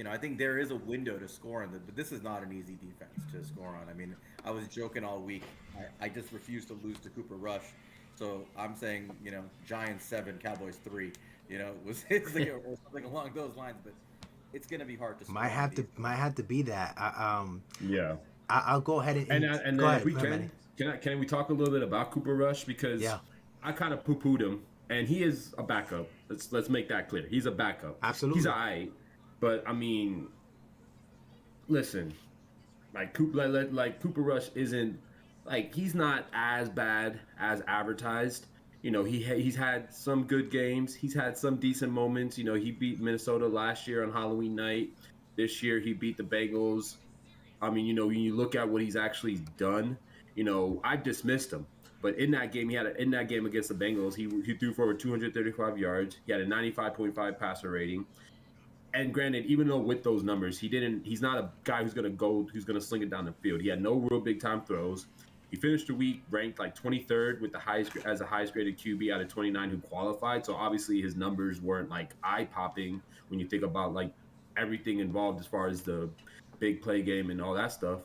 I think there is a window to score on, but this is not an easy defense to score on. I mean, I was joking all week. I just refuse to lose to Cooper Rush. So I'm saying, Giants 7, Cowboys 3. Or something along those lines. But it's going to be hard to score. Might have to be that. I'll go ahead and go ahead, if we can we talk a little bit about Cooper Rush, because I kind of poo-pooed him, and he is a backup. Let's make that clear. He's a backup. Absolutely. He's all right, but I mean, listen, Cooper Rush isn't he's not as bad as advertised. He's had some good games. He's had some decent moments. He beat Minnesota last year on Halloween night. This year he beat the Bengals. I mean, when you look at what he's actually done, I dismissed him. But in that game, in that game against the Bengals, he threw for over 235 yards. He had a 95.5 passer rating. And granted, even though with those numbers, he's not a guy who's gonna sling it down the field. He had no real big time throws. He finished the week ranked 23rd with the highest graded QB out of 29 who qualified. So obviously his numbers weren't eye popping when you think about everything involved as far as the big play game and all that stuff.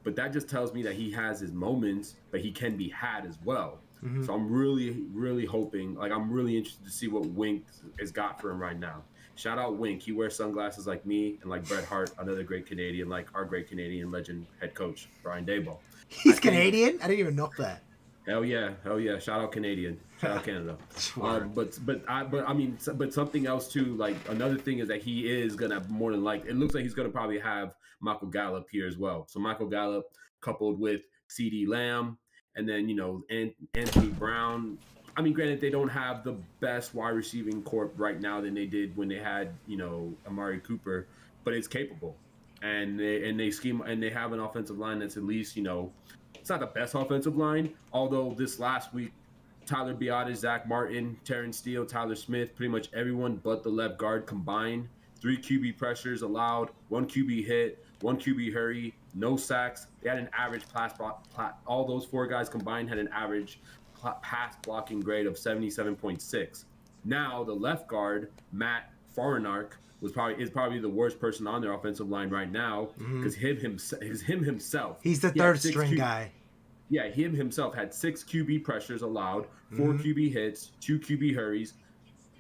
But that just tells me that he has his moments, but he can be had as well. So I'm really, really hoping, I'm really interested to see what Wink has got for him right now. Shout out Wink. He wears sunglasses like me and like Bret Hart, another great Canadian, our great Canadian legend head coach, Brian Daboll. He's Canadian? I didn't even know that. Hell yeah. Shout out Canadian. Shout out Canada. But something else too. Another thing is that he is gonna more than it looks like he's gonna probably have Michael Gallup here as well. So Michael Gallup coupled with CeeDee Lamb, and then Anthony Brown. I mean, granted, they don't have the best wide receiving corps right now than they did when they had Amari Cooper, but it's capable, and they have an offensive line that's at least it's not the best offensive line. Although this last week, Tyler Biadasz, Zach Martin, Terrence Steele, Tyler Smith, pretty much everyone but the left guard combined, 3 QB pressures allowed, 1 QB hit, 1 QB hurry, no sacks. They had an average all those 4 guys combined had an average pass blocking grade of 77.6. Now the left guard, Matt Farnark, is probably the worst person on their offensive line right now, because him himself. He's the third string guy. Yeah, him himself had 6 QB pressures allowed, 4 QB hits, 2 QB hurries,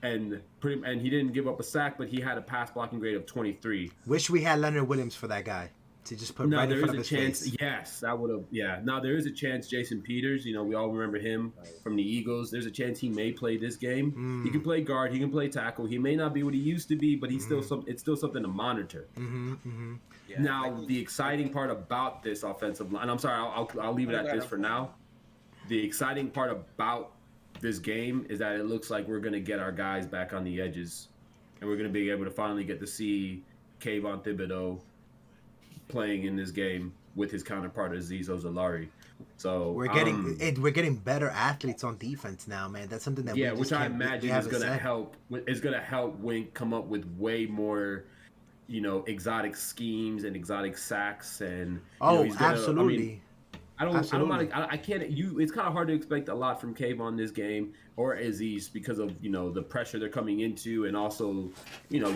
and he didn't give up a sack, but he had a pass blocking grade of 23. Wish we had Leonard Williams for that guy. to just put No, right in there front is of a his chance. face. Yes, that would have. Yeah. Now there is a chance. Jason Peters. We all remember him from the Eagles. There's a chance he may play this game. He can play guard. He can play tackle. He may not be what he used to be, but he's still some. It's still something to monitor. Yeah, I Now think- the exciting part about this offensive line. And I'm sorry. I'll leave it at this for now. The exciting part about this game is that it looks like we're going to get our guys back on the edges, and we're going to be able to finally get to see Kayvon Thibodeau playing in this game with his counterpart Azeez Ojulari. So We're getting better athletes on defense now, man. That's something that yeah, we just which I can't, we imagine is haven't going to said. help. Is going to help Wink come up with way more, exotic schemes and exotic sacks and. Oh, He's gonna, absolutely. I mean, I don't Absolutely. I can't. It's kind of hard to expect a lot from Kayvon this game or Aziz because of the pressure they're coming into and also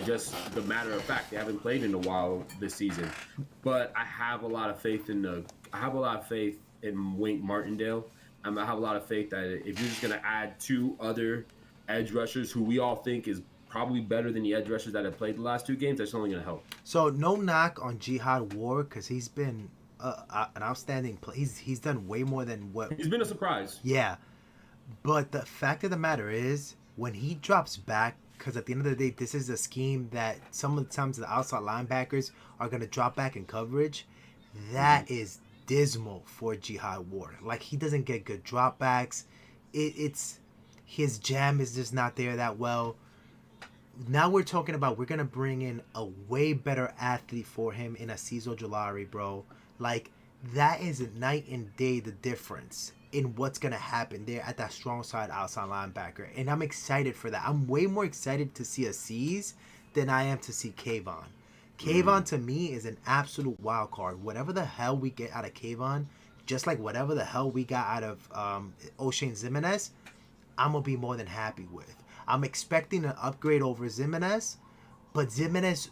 just the matter of fact they haven't played in a while this season. But I have a lot of faith in Wink Martindale. I have a lot of faith that if you're just gonna add two other edge rushers who we all think is probably better than the edge rushers that have played the last two games, that's only gonna help. So no knock on Jihad Ward because he's been an outstanding play. He's done way more than what. He's been a surprise. Yeah, but the fact of the matter is when he drops back, because at the end of the day, this is a scheme that some of the times the outside linebackers are gonna drop back in coverage. That is dismal for Jihad Ward. Like he doesn't get good dropbacks. It's his jam is just not there that well. Now we're talking about we're gonna bring in a way better athlete for him in Azeez Ojulari, bro. Like that is a night and day the difference in what's gonna happen there at that strong side outside linebacker, and I'm excited for that. I'm way more excited to see Azeez than I am to see Kayvon. Kayvon to me is an absolute wild card. Whatever the hell we get out of Kayvon, just like whatever the hell we got out of O'Shane Ximines, I'm gonna be more than happy with. I'm expecting an upgrade over Ximines, but Ximines,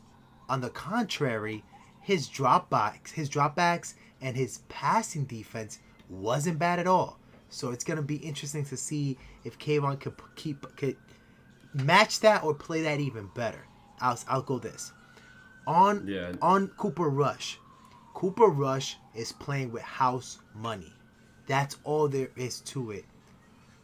on the contrary, his dropbacks, and his passing defense wasn't bad at all. So it's gonna be interesting to see if Kayvon could match that or play that even better. I'll go this on Cooper Rush. Cooper Rush is playing with house money. That's all there is to it.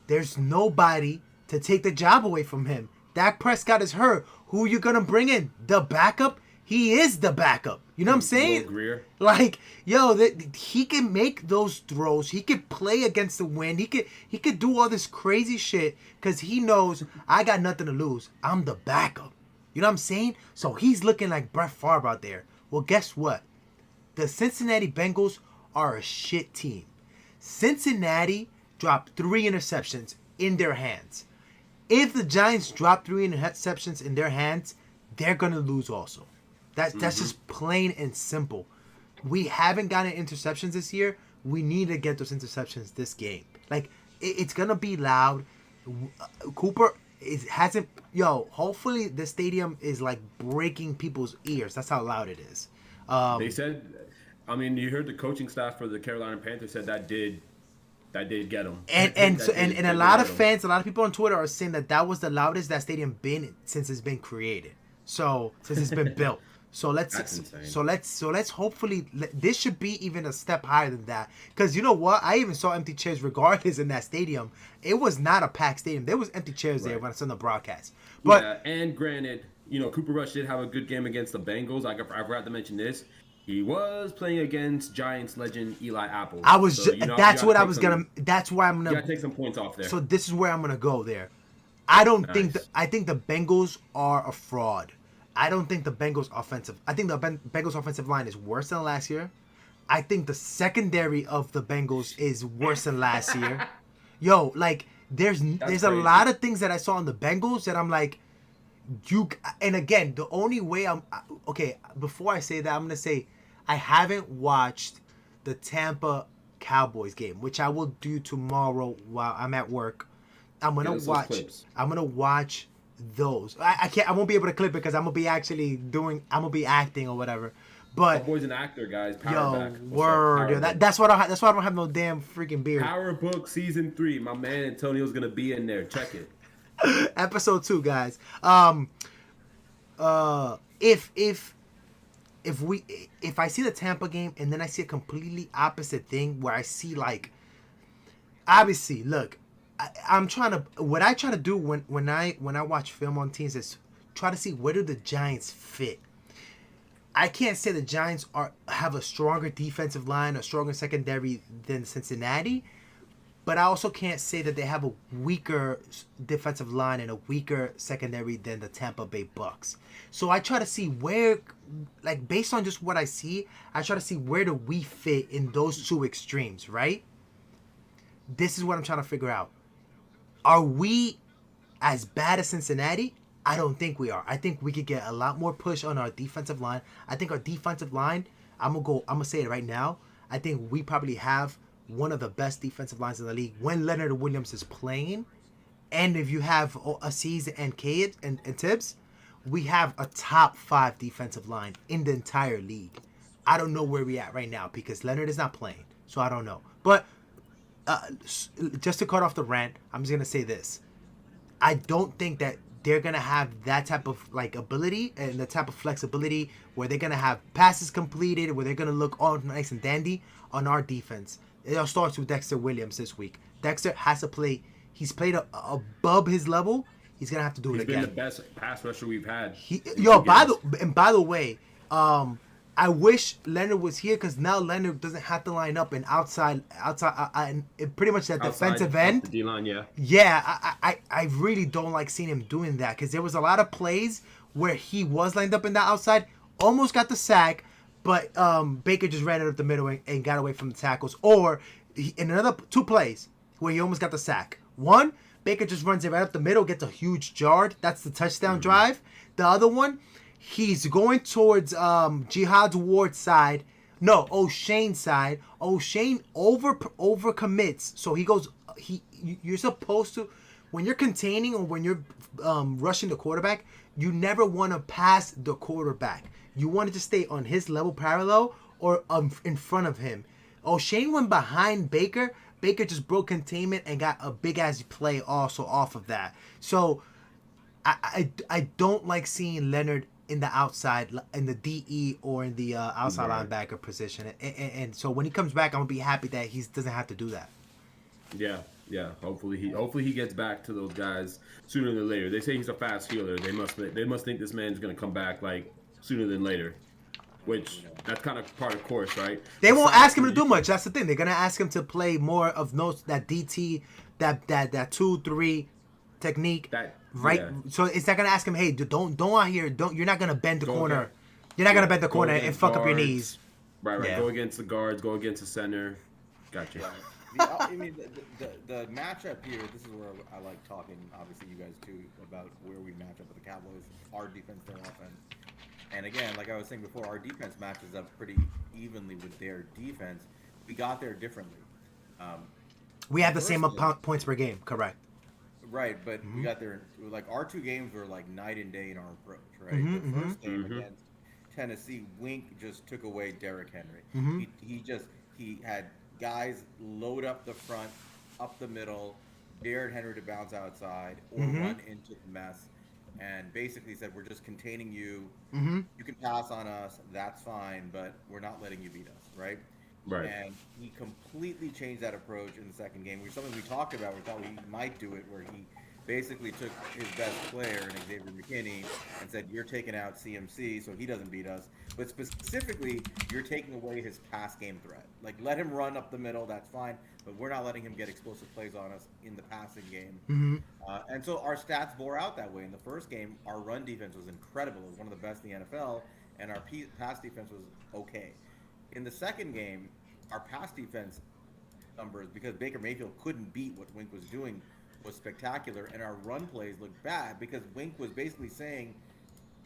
There's nobody to take the job away from him. Dak Prescott is hurt. Who you gonna bring in? The backup? He is the backup. You know what I'm saying? Will Greer. Like, he can make those throws. He could play against the wind. He could do all this crazy shit because he knows I got nothing to lose. I'm the backup. You know what I'm saying? So he's looking like Brett Favre out there. Well, guess what? The Cincinnati Bengals are a shit team. Cincinnati dropped 3 interceptions in their hands. If the Giants drop 3 interceptions in their hands, they're going to lose also. That's just plain and simple. We haven't gotten interceptions this year. We need to get those interceptions this game. Like, it's going to be loud. Cooper hasn't... hopefully the stadium is, like, breaking people's ears. That's how loud it is. They said... I mean, you heard the coaching staff for the Carolina Panthers said that did get them. And a lot of fans, a lot of people on Twitter are saying that was the loudest that stadium been since it's been created. So since it's been built. So let's hopefully this should be even a step higher than that. Because you know what? I even saw empty chairs regardless in that stadium. It was not a packed stadium. There was empty chairs there when I saw the broadcast. But and granted, Cooper Rush did have a good game against the Bengals. I forgot to mention this. He was playing against Giants legend Eli Apple. That's why I'm gonna. You gotta take some points off there. So this is where I'm gonna go there. I think the Bengals are a fraud. I don't think the Bengals offensive. I think the Bengals offensive line is worse than last year. I think the secondary of the Bengals is worse than last year. There's a lot of things that I saw on the Bengals that I'm like, and again, the only way before I say that, I'm gonna say I haven't watched the Tampa Cowboys game, which I will do tomorrow while I'm at work. I'm gonna watch those. I won't be able to clip it because I'm gonna be acting or whatever. But boy's an actor, guys. Power back. Word. That's why I don't have no damn freaking beard. Power Book Season 3. My man Antonio's gonna be in there. Check it. Episode 2, guys. If if I see the Tampa game and then I see a completely opposite thing where I see like, obviously, look, I'm trying to, what I try to do when I watch film on teams is try to see where do the Giants fit. I can't say the Giants have a stronger defensive line, a stronger secondary than Cincinnati, but I also can't say that they have a weaker defensive line and a weaker secondary than the Tampa Bay Bucks. So I try to see where, like based on just what I see, I try to see where do we fit in those two extremes, right? This is what I'm trying to figure out. Are we as bad as Cincinnati? I don't think we are. I think we could get a lot more push on our defensive line. I think our defensive line, I'm gonna say it right now. I think we probably have one of the best defensive lines in the league when Leonard Williams is playing. And if you have Aziz and Cade and Tibbs, we have a top 5 defensive line in the entire league. I don't know where we at right now because Leonard is not playing. So I don't know. But just to cut off the rant, I'm just going to say this. I don't think that they're going to have that type of like ability and the type of flexibility where they're going to have passes completed, where they're going to look all nice and dandy on our defense. It all starts with Dexter Williams this week. Dexter has to play. He's played above his level. He's going to have to do it again. He's been the best pass rusher we've had. By the way, I wish Leonard was here because now Leonard doesn't have to line up and outside, pretty much that defensive end. The D-line, yeah. Yeah, I really don't like seeing him doing that because there was a lot of plays where he was lined up in the outside, almost got the sack, but Baker just ran it up the middle and got away from the tackles. Or in another 2 plays where he almost got the sack. One, Baker just runs it right up the middle, gets a huge yard. That's the touchdown drive. The other one, he's going towards Jihad Ward's side. No, O'Shane's side. O'Shane over commits. So he goes. You're supposed to, when you're containing or when you're rushing the quarterback, you never want to pass the quarterback. You want it to stay on his level parallel or in front of him. O'Shane went behind Baker. Baker just broke containment and got a big ass play also off of that. So I don't like seeing Leonard in the outside, in the DE or in the outside linebacker position. And so when he comes back, I'm gonna be happy that he doesn't have to do that. Yeah. Hopefully he gets back to those guys sooner than later. They say he's a fast healer. They must think this man's gonna come back like sooner than later. Which that's kind of part of course, right? They won't ask him to do much. That's the thing. They're gonna ask him to play more of that DT, that 2-3 technique. Right, yeah. So it's not gonna ask him, hey, don't out here, you're not gonna bend the corner. You're not gonna bend the corner and fuck up your knees. Right. Yeah. Go against the guards, go against the center. Gotcha. I mean, the matchup here, this is where I like talking, obviously you guys too, about where we match up with the Cowboys, our defense, their offense. And again, like I was saying before, our defense matches up pretty evenly with their defense. We got there differently. We have the same points per game, correct. Right, but we got there, like our 2 games were like night and day in our approach, right? The first game against Tennessee, Wink just took away Derrick Henry. He had guys load up the front, up the middle, dared Henry to bounce outside or run into the mess, and basically said, we're just containing you. You can pass on us, that's fine, but we're not letting you beat us, right? Right. And he completely changed that approach in the second game. Which is something we talked about. We thought we might do it, where he basically took his best player, Xavier McKinney, and said, you're taking out CMC so he doesn't beat us. But specifically, you're taking away his pass game threat. Like, let him run up the middle, that's fine, but we're not letting him get explosive plays on us in the passing game. And so our stats bore out that way. In the first game, our run defense was incredible. It was one of the best in the NFL, and our pass defense was okay. In the second game, our pass defense numbers, because Baker Mayfield couldn't beat what Wink was doing, was spectacular, and our run plays looked bad because Wink was basically saying,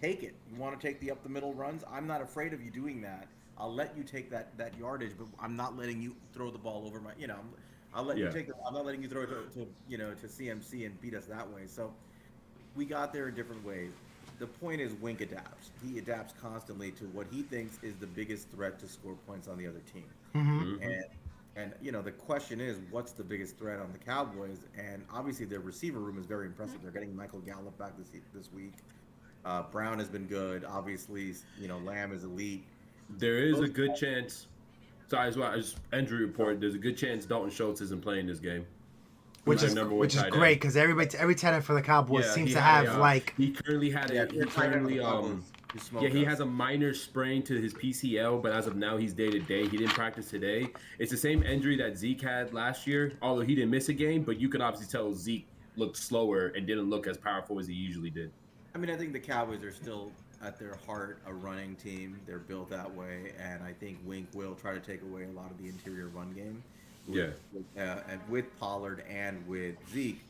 take it. You want to take the up the middle runs? I'm not afraid of you doing that. I'll let you take that yardage, but I'm not letting you throw the ball over my, I'll let you take it. I'm not letting you throw it to CMC and beat us that way. So we got there in different ways. The point is Wink adapts. He adapts constantly to what he thinks is the biggest threat to score points on the other team. And the question is, what's the biggest threat on the Cowboys? And obviously their receiver room is very impressive. They're getting Michael Gallup back this week. Brown has been good. Obviously, Lamb is elite. There is a good chance. Sorry, as injury report, there's a good chance Dalton Schultz isn't playing this game. Which Who's is their number one which is tight end. great because every tight end for the Cowboys seems he to had have a, like he currently had a Yeah, he your tight end on the currently Cowboys, you smoke he us. has a minor sprain to his PCL, but as of now he's day to day. He didn't practice today. It's the same injury that Zeke had last year, although he didn't miss a game. But you can obviously tell Zeke looked slower and didn't look as powerful as he usually did. I mean, I think the Cowboys are still at their heart a running team. They're built that way, and I think Wink will try to take away a lot of the interior run game. And with Pollard and with Zeke.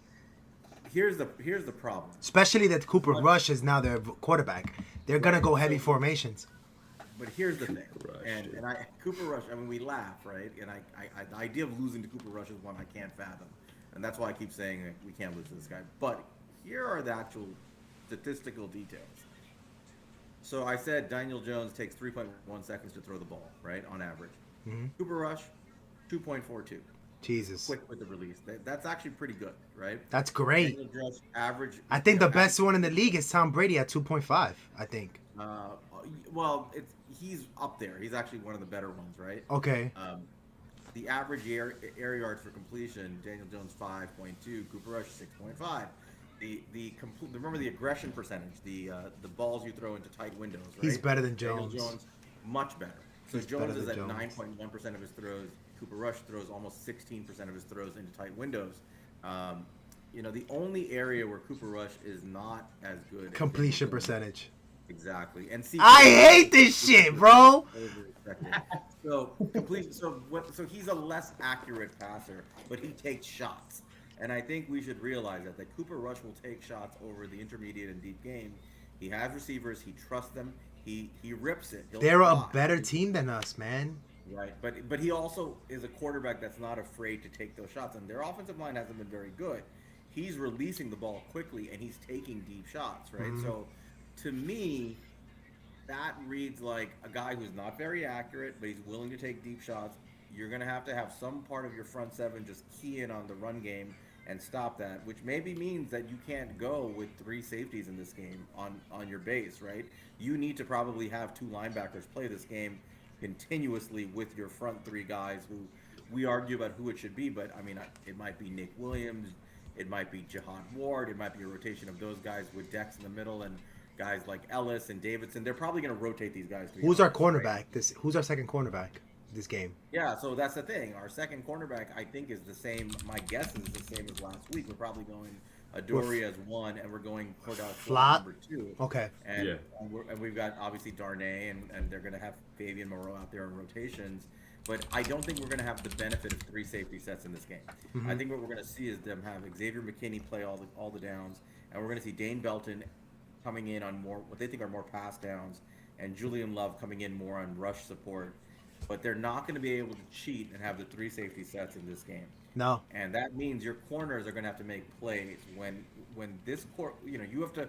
Here's the problem. especially that Cooper Rush is now their quarterback. They're gonna Right, go heavy so- formations. But here's the thing, Rush, and dude. and Cooper Rush. I mean, we laugh, right? And I the idea of losing to Cooper Rush is one I can't fathom, and that's why I keep saying like, we can't lose to this guy. But here are the actual statistical details. So I said Daniel Jones takes 3.1 seconds to throw the ball, right, on average. Cooper Rush, 2.42. Jesus, Quick with the release. That's actually pretty good, right? that's great. Daniel Jones average. I think the best one in the league is Tom Brady at 2.5. I think. Well, he's up there. He's actually one of the better ones, right? Okay. The average air yards for completion, Daniel Jones 5.2, Cooper Rush 6.5. Remember the aggression percentage, the balls you throw into tight windows, right? He's better than Daniel Jones. Jones, much better. So He's Jones better is than at Jones. 9.1% of his throws. Cooper Rush throws almost 16% of his throws into tight windows. The only area where Cooper Rush is not as good. as Completion Daniel Jones- percentage. Exactly. And I hate this shit, bro. So he's a less accurate passer, but he takes shots. And I think we should realize that Cooper Rush will take shots over the intermediate and deep game. He has receivers, he trusts them, he rips it. He'll They're a fly. better team than us, man. Right, but he also is a quarterback that's not afraid to take those shots, and their offensive line hasn't been very good. He's releasing the ball quickly, and he's taking deep shots, right? So, to me, that reads like a guy who's not very accurate, but he's willing to take deep shots. You're going to have some part of your front seven just key in on the run game and stop that, which maybe means that you can't go with 3 safeties in this game on your base, right? You need to probably have 2 linebackers play this game continuously with your front 3 guys who we argue about who it should be, but I mean, it might be Nick Williams, it might be Jihad Ward, it might be a rotation of those guys with Dex in the middle and guys like Ellis and Davidson. They're probably going to rotate these guys. Who's our cornerback? Who's our second cornerback this game? Yeah, so that's the thing. Our second cornerback, I think, is the same. My guess is the same as last week. We're probably going Adoree as 1, and we're going Cordell Flott? number 2. Okay. And, Yeah. and we've got, obviously, Darnay, and they're going to have Fabian Moreau out there in rotations. But I don't think we're going to have the benefit of 3 safety sets in this game. I think what we're going to see is them have Xavier McKinney play all the downs, and we're going to see Dane Belton coming in on more what they think are more pass downs, and Julian Love coming in more on rush support. But they're not going to be able to cheat and have the 3 safety sets in this game. No. And that means your corners are going to have to make plays when this you have to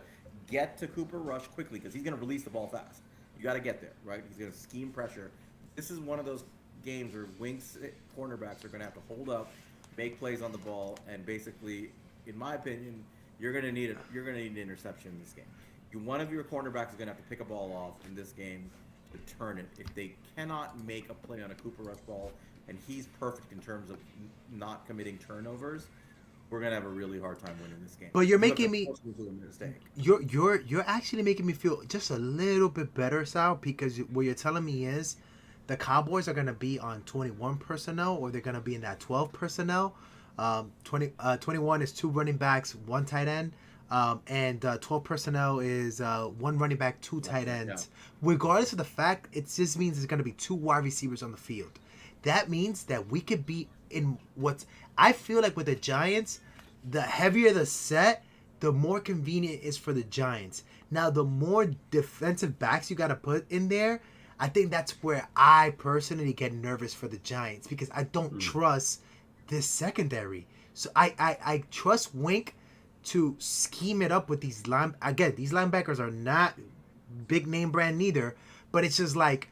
get to Cooper Rush quickly because he's going to release the ball fast. You got to get there, right? He's going to scheme pressure. This is one of those games where Wink's cornerbacks are going to have to hold up, make plays on the ball, and basically, in my opinion, you're going to need an interception in this game. One of your cornerbacks is going to have to pick a ball off in this game to turn it. If they cannot make a play on a Cooper Rush ball, and he's perfect in terms of not committing turnovers, we're gonna have a really hard time winning this game. But you're We have making to me- force them to a mistake. You're actually making me feel just a little bit better, Sal, because what you're telling me is the Cowboys are gonna be on 21 personnel or they're gonna be in that 12 personnel. 21 is 2 running backs, 1 tight end. And 12 personnel is 1 running back, 2 tight ends. Regardless of the fact, it just means there's going to be 2 wide receivers on the field. That means that we could be in what's... I feel like with the Giants, the heavier the set, the more convenient it is for the Giants. Now, the more defensive backs you got to put in there, I think that's where I personally get nervous for the Giants because I don't trust this secondary. So I trust Wink to scheme it up with these these linebackers are not big name brand neither, but it's just like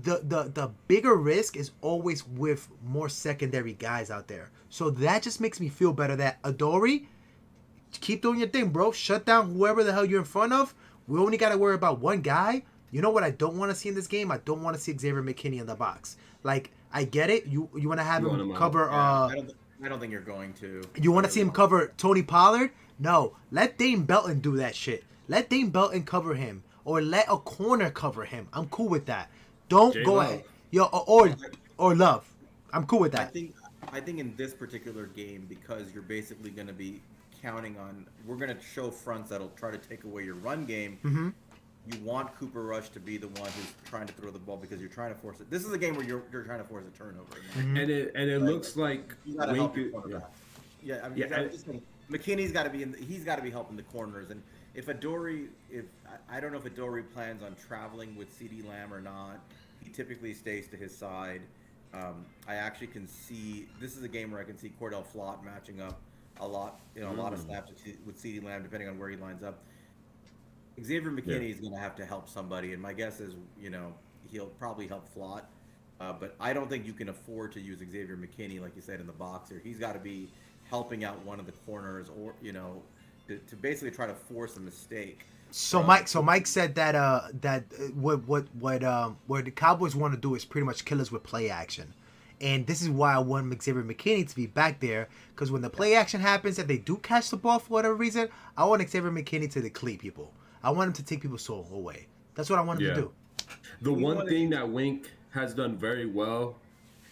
the bigger risk is always with more secondary guys out there. So that just makes me feel better that Adoree, keep doing your thing, bro. Shut down whoever the hell you're in front of. We only got to worry about one guy. You know what I don't want to see in this game? I don't want to see Xavier McKinney in the box. Like, I get it. You want to have You want him him out. cover. Yeah, I don't think you're going to. You want to see him Really. cover Tony Pollard? No. Let Dane Belton do that shit. Let Dane Belton cover him, or let a corner cover him. I'm cool with that. Don't J. go Love. ahead. Yo, or Love. I'm cool with I that. think in this particular game, because you're basically going to be counting on, we're going to show fronts that'll try to take away your run game. Mm-hmm. You want Cooper Rush to be the one who's trying to throw the ball because you're trying to force it. This is a game where you're trying to force a turnover. Mm-hmm. And it looks like You got to help your Wink- cornerback. Yeah, I mean, Yeah, you gotta and- just think, McKinney's got to be he's got to be helping the corners. And if Adoree, I don't know if Adoree plans on traveling with CeeDee Lamb or not. He typically stays to his side. I actually can see this is a game where I can see Cordell Flott matching up a lot, a lot of snaps with CeeDee Lamb, depending on where he lines up. Xavier McKinney is going to have to help somebody, and my guess is, he'll probably help Flott. But I don't think you can afford to use Xavier McKinney, like you said, in the box here. He's got to be helping out one of the corners, or to basically try to force a mistake. So Mike said that what the Cowboys want to do is pretty much kill us with play action, and this is why I want Xavier McKinney to be back there, because when the play action happens, if they do catch the ball for whatever reason, I want Xavier McKinney to deplete people. I want him to take people's soul away. That's what I want him to do. The one thing that Wink has done very well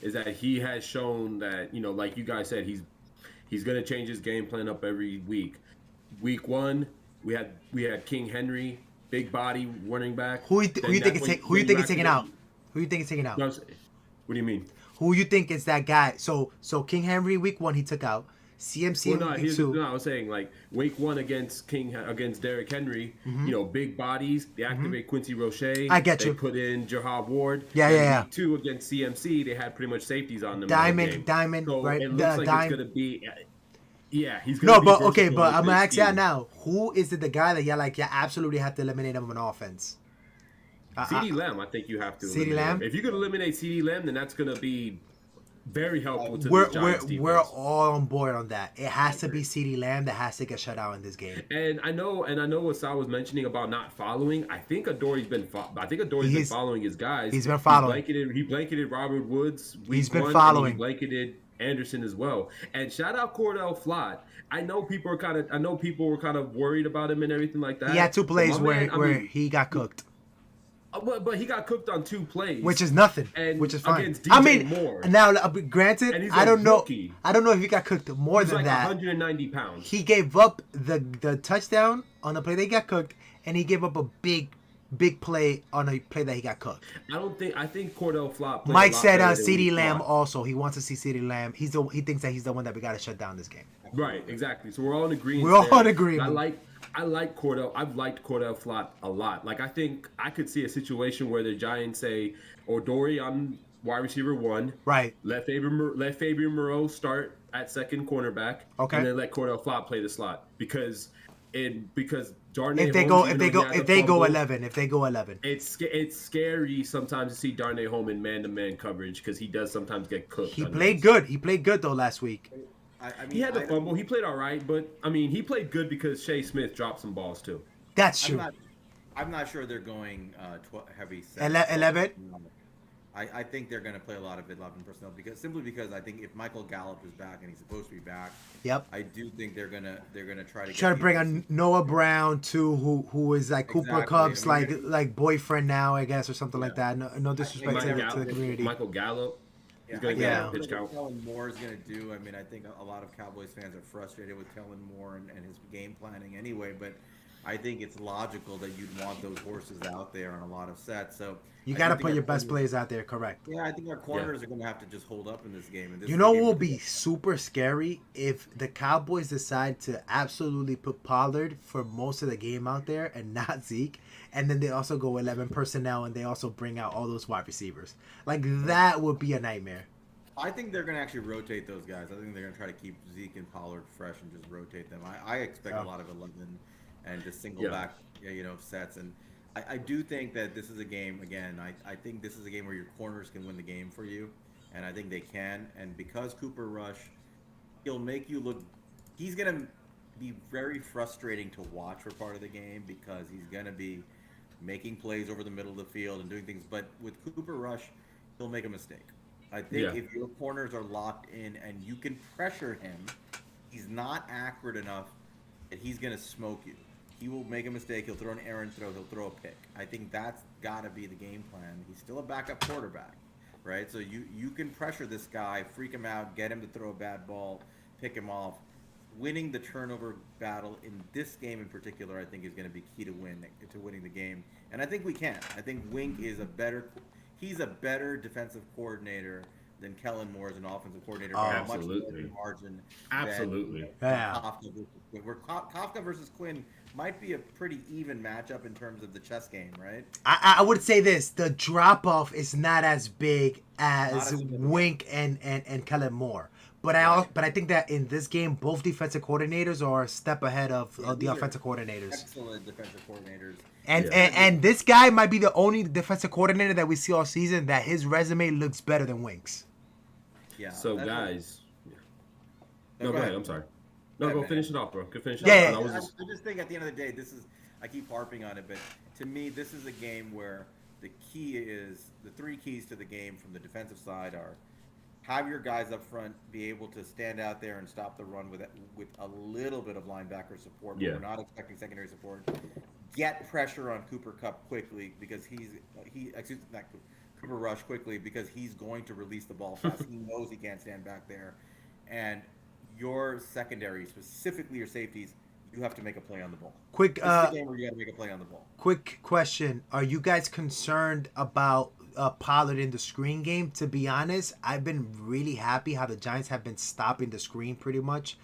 is that he has shown that, like you guys said, he's going to change his game plan up every week. Week 1, we had King Henry, big body running back. Who you think is taking out? Who you think is taking out? What do you mean? Who you think is that guy? So King Henry week 1 he took out. CMC week 2. I was saying like week 1 against Derrick Henry. Big bodies. They activate Quincy Roche. I get they you. Put in Jahab Ward. Yeah. Week 2 against CMC, they had pretty much safeties on them. Diamond, so right? It looks like Dime. it's gonna be. Yeah, he's gonna. No, be but versatile okay, but with I'm gonna this ask you scheme. now. Who is it? The guy that you absolutely have to eliminate him on offense? CeeDee Lamb, I think you have to. CeeDee eliminate Lamb? him. If you could eliminate CeeDee Lamb, then that's gonna be very helpful to We're the Giants defense. we're all on board on that. It has to be CeeDee Lamb that has to get shut out in this game. And I know what Sal was mentioning about not following. I think Adoree's been following his guys. He's been following. He blanketed Robert Woods. He's been 1, and following. He blanketed Anderson as well. And shout out Cordell Flott. I know people were kind of worried about him and everything like that. He had 2 plays But my man, where he got cooked, but he got cooked on 2 plays, which is nothing, and which is fine. against I DJ mean, Moore. now granted, And he's I a don't know. rookie. I don't know if he got cooked more He's than like that. 190 pounds. He gave up the touchdown on the play they got cooked, and he gave up a big play on a play that he got cooked. I think Cordell Flott. played Mike a lot said better than we CeeDee Lamb thought. also. He wants to see CeeDee Lamb. He thinks that he's the one that we got to shut down this game. Right, exactly. So we're all in agreement. We're all there. in agreement. I like Cordell. I've liked Cordell Flott a lot. Like I think I could see a situation where the Giants say Odori on wide receiver 1. Right. Let Fabian Moreau start at second cornerback. Okay. And then let Cordell Flott play the slot because Darnay If they Holmes, go 11, it's scary sometimes to see Darnay Holmes in man-to-man coverage because he does sometimes get cooked. he on played those. good. He played good though last week. I mean, He had the fumble. He played all right, but I mean, he played good because Shea Smith dropped some balls too. That's true. I'm not sure they're going heavy set. 11. I think they're going to play a lot of 11 personnel because I think if Michael Gallup is back and he's supposed to be back, Yep. I do think they're gonna try to Try to bring a Noah Brown too, who is like Cooper Exactly. Cup's I mean, like boyfriend now, I guess, or something like that. No disrespect to the community. Michael Gallup. He's gonna Yeah. get a pitch count. Kellen Moore is going to do. I mean, I think a lot of Cowboys fans are frustrated with Kellen Moore and his game planning anyway, but I think it's logical that you'd want those horses out there on a lot of sets. So You I got to do think put our your best corners- plays out there, correct? Yeah, I think our corners are going to have to just hold up in this game. And this You is know a what game will where- be super scary if the Cowboys decide to absolutely put Pollard for most of the game out there and not Zeke, and then they also go 11 personnel and they also bring out all those wide receivers. Like that would be a nightmare. I think they're going to actually rotate those guys. I think they're going to try to keep Zeke and Pollard fresh and just rotate them. I expect a lot of 11 and just single back, sets. And I do think that this is a game, again, I think this is a game where your corners can win the game for you. And I think they can. And because Cooper Rush, he'll make you look – he's going to be very frustrating to watch for part of the game because he's going to be making plays over the middle of the field and doing things. But with Cooper Rush, he'll make a mistake. I think Yeah. if your corners are locked in and you can pressure him, he's not accurate enough that he's going to smoke you. He will make a mistake. He'll throw an errant throw. He'll throw a pick. I think that's got to be the game plan. He's still a backup quarterback, right? So you can pressure this guy, freak him out, get him to throw a bad ball, pick him off. Winning the turnover battle in this game in particular, I think, is going to be key to winning the game. And I think we can. I think Wink is he's a better defensive coordinator than Kellen Moore is an offensive coordinator by a much Absolutely. larger margin. Absolutely. Yeah. Kafka versus Quinn. Where Kafka versus Quinn might be a pretty even matchup in terms of the chess game, right? I would say this: the drop off is not as big Not as as big. Wink and Kellen Moore. But I think that in this game, both defensive coordinators are a step ahead of the These are offensive coordinators. Excellent defensive coordinators. And, Yeah. and this guy might be the only defensive coordinator that we see all season that his resume looks better than Wink's. Yeah. So that's- guys, No, no, go ahead. I'm sorry. No, Go go ahead, finish it off, bro. Go finish it Yeah, off. yeah, And I I, was I just- just think at the end of the day, I keep harping on it, but to me, this is a game where the three keys to the game from the defensive side are have your guys up front be able to stand out there and stop the run with a little bit of linebacker support, but Yeah. we're not expecting secondary support. Get pressure on Cooper Kupp quickly because Cooper Rush quickly because he's going to release the ball fast. He knows he can't stand back there, and your secondary, specifically your safeties, you have to make a play on the ball. Quick, This is a game where you got to make a play on the ball. quick question: are you guys concerned about Pollard in the screen game? To be honest, I've been really happy how the Giants have been stopping the screen pretty much.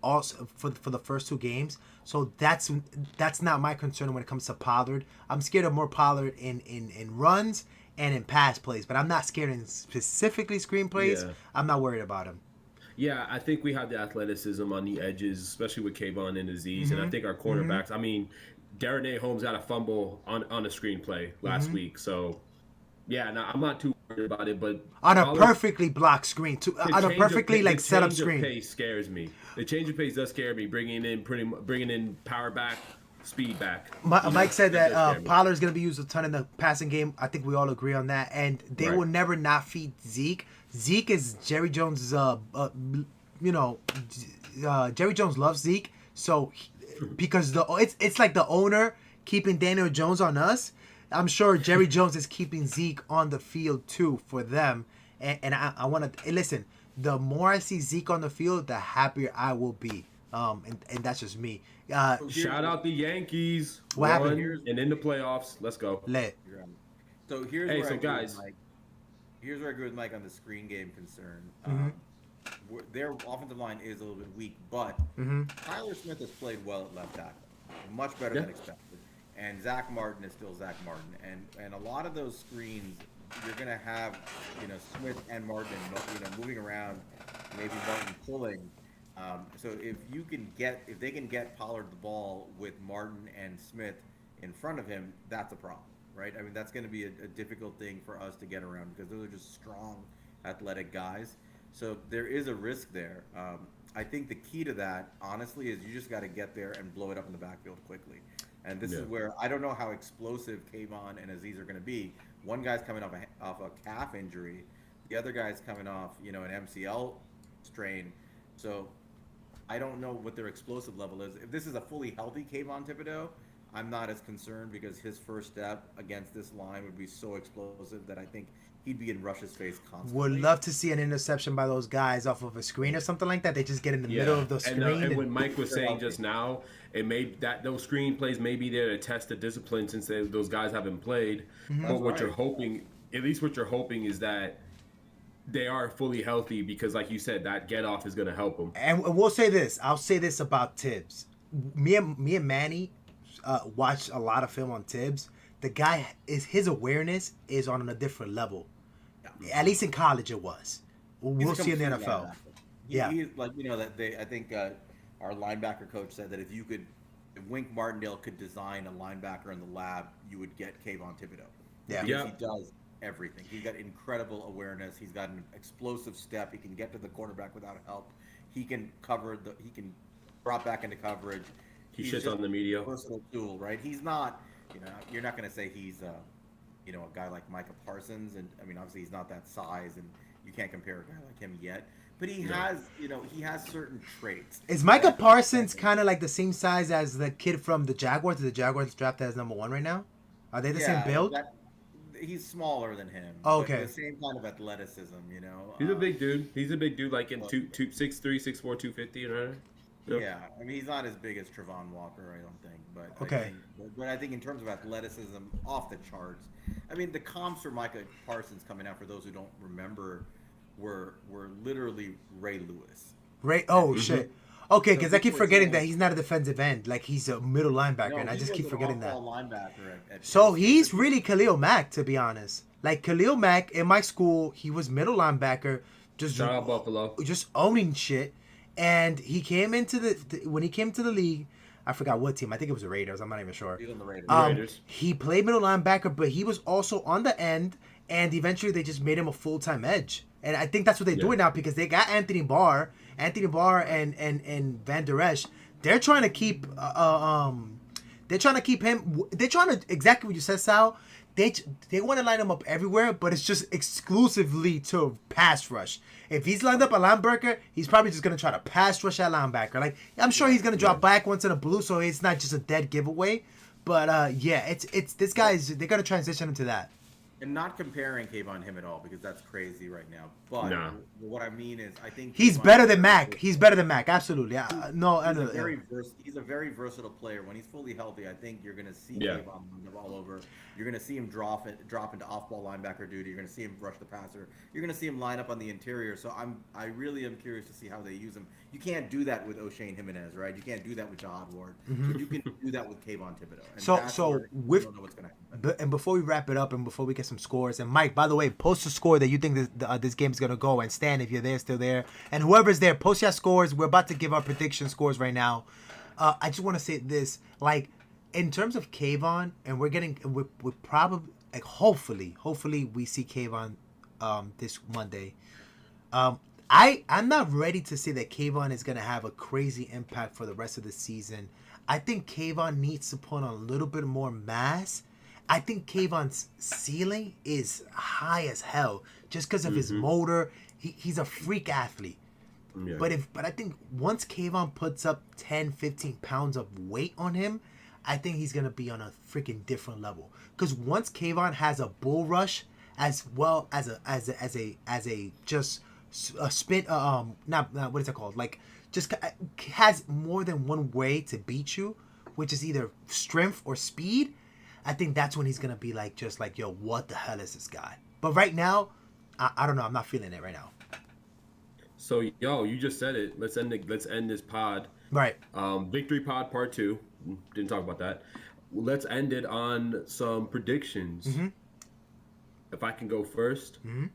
Also for the first two games, so that's not my concern when it comes to Pollard. I'm scared of more Pollard in runs and in pass plays, but I'm not scared in specifically screen plays. Yeah. I'm not worried about him. Yeah, I think we have the athleticism on the edges, especially with Kayvon and Aziz. Mm-hmm. And I think our cornerbacks, I mean, Darren Holmes had a fumble on a screenplay last Mm-hmm. week. So, yeah, no, I'm not too worried about it. But On a Pollard- perfectly blocked screen, too. the On a change of perfectly pace- like the set up change of screen. pace scares me. The change of pace does scare me. Bringing in power back, speed back. Mike said that does scare me. Pollard's going to be used a ton in the passing game. I think we all agree on that. And they Right. will never not feed Zeke. Zeke is Jerry Jones' Jerry Jones loves Zeke, so because it's like the owner keeping Daniel Jones on us. I'm sure Jerry Jones is keeping Zeke on the field too for them, and I want to listen. The more I see Zeke on the field, the happier I will be. And that's just me. Shout out the Yankees. What happened? Won, and in the playoffs. Let's go. Let So here's Hey, where so I agree guys- with Mike. Here's where I agree with Mike on the screen game concern. Mm-hmm. Their offensive line is a little bit weak, but Mm-hmm. Tyler Smith has played well at left tackle, much better Yeah. than expected. And Zach Martin is still Zach Martin, and a lot of those screens you're gonna have, Smith and Martin, moving around, maybe Martin pulling. So if they can get Pollard the ball with Martin and Smith in front of him, that's a problem, right? I mean, that's going to be a difficult thing for us to get around because those are just strong, athletic guys. So there is a risk there. I think the key to that, honestly, is you just got to get there and blow it up in the backfield quickly. And this is Yeah. where I don't know how explosive Kayvon and Aziz are going to be. One guy's coming off a calf injury, the other guy's coming off, an MCL strain. So I don't know what their explosive level is. If this is a fully healthy Kayvon Thibodeau, I'm not as concerned because his first step against this line would be so explosive that I think he'd be in Rush's face constantly. would love to see an interception by those guys off of a screen or something like that. They just get in the middle of the screen. And when Mike was saying just now, it may that those screen plays may be there to test the discipline since those guys haven't played. Mm-hmm. But what That's you're right. hoping, at least what you're hoping, is that they are fully healthy because, like you said, that get off is going to help them. And we'll say this. I'll say this about Tibbs. Me and Manny watched a lot of film on Tibbs. The guy his awareness is on a different level. At least in college, it was. He's We'll a see in the complete NFL. linebacker. Yeah. He's like I think our linebacker coach said that if Wink Martindale could design a linebacker in the lab, you would get Kayvon Thibodeau. Yeah. Because Yeah. he does everything. He's got incredible awareness. He's got an explosive step. He can get to the quarterback without help. He can cover he can brought back into coverage. He He's shits just on the media. a versatile tool, right? He's not, you're not going to say he's, a guy like Micah Parsons, and I mean, obviously he's not that size, and you can't compare a guy like him yet. But he has, he has certain traits. Is Micah Parsons kind of like the same size as the kid from the Jaguars? The Jaguars drafted as number 1 right now. Are they the same build? He's smaller than him. Oh, okay. But the same kind of athleticism, He's a big dude. He's a big dude, like in 6'3", 6'4", 250, right? Yep. Yeah, I mean he's not as big as Trevon Walker, I don't think, but okay. I think in terms of athleticism, off the charts. I mean the comps for Micah Parsons coming out, for those who don't remember, were literally Ray Lewis. Shit. Okay, because I keep forgetting that he's not a defensive end. Like, he's a middle linebacker, and I just keep forgetting that. So he's really Khalil Mack, to be honest. Like, Khalil Mack, in my school, he was middle linebacker. Shout out Buffalo. Just owning shit. And he came into when he came to the league, I forgot what team. I think it was the Raiders. I'm not even sure. He's on the Raiders. Raiders. He played middle linebacker, but he was also on the end, and eventually they just made him a full-time edge. And I think that's what they're doing now, because they got Anthony Barr and Van Der Esch. They're trying to keep him. They're trying to exactly what you said, Sal. They want to line him up everywhere, but it's just exclusively to pass rush. If he's lined up a linebacker, he's probably just gonna try to pass rush at linebacker. Like, I'm sure he's gonna drop back once in a blue, so it's not just a dead giveaway. But it's this guy's. They're gonna transition him to that. And not comparing Kayvon him at all, because that's crazy right now. But what I mean is, I think he's better than Mac. He's better than Mac, absolutely. He's a very versatile player. When he's fully healthy, I think you're going to see Kayvon all over. You're going to see him drop into off-ball linebacker duty. You're going to see him rush the passer. You're going to see him line up on the interior. So I really am curious to see how they use him. You can't do that with O'Shane Jimenez, right? You can't do that with Jahad Ward. Mm-hmm. But you can do that with Kayvon Thibodeau. And and before we wrap it up, and before we get some scores, and Mike, by the way, post a score that you think this game is gonna go, and Stan, if you're still there, and whoever's there, post your scores. We're about to give our prediction scores right now. I just want to say this, like, in terms of Kayvon, and we're probably, like, hopefully we see Kayvon this Monday. I'm not ready to say that Kayvon is gonna have a crazy impact for the rest of the season. I think Kayvon needs to put on a little bit more mass. I think Kayvon's ceiling is high as hell just because of his motor. He's a freak athlete. Yeah. But I think once Kayvon puts up 10, 15 pounds of weight on him, I think he's gonna be on a freaking different level. Because once Kayvon has a bull rush as well as a just a spin, not what is it called? Like, just has more than one way to beat you, which is either strength or speed. I think that's when he's gonna be like, just like, yo, what the hell is this guy? But right now, I don't know. I'm not feeling it right now. So, you just said it. Let's end this pod. Right. Victory Pod Part 2. Didn't talk about that. Let's end it on some predictions. Mm-hmm. If I can go first. Mm-hmm.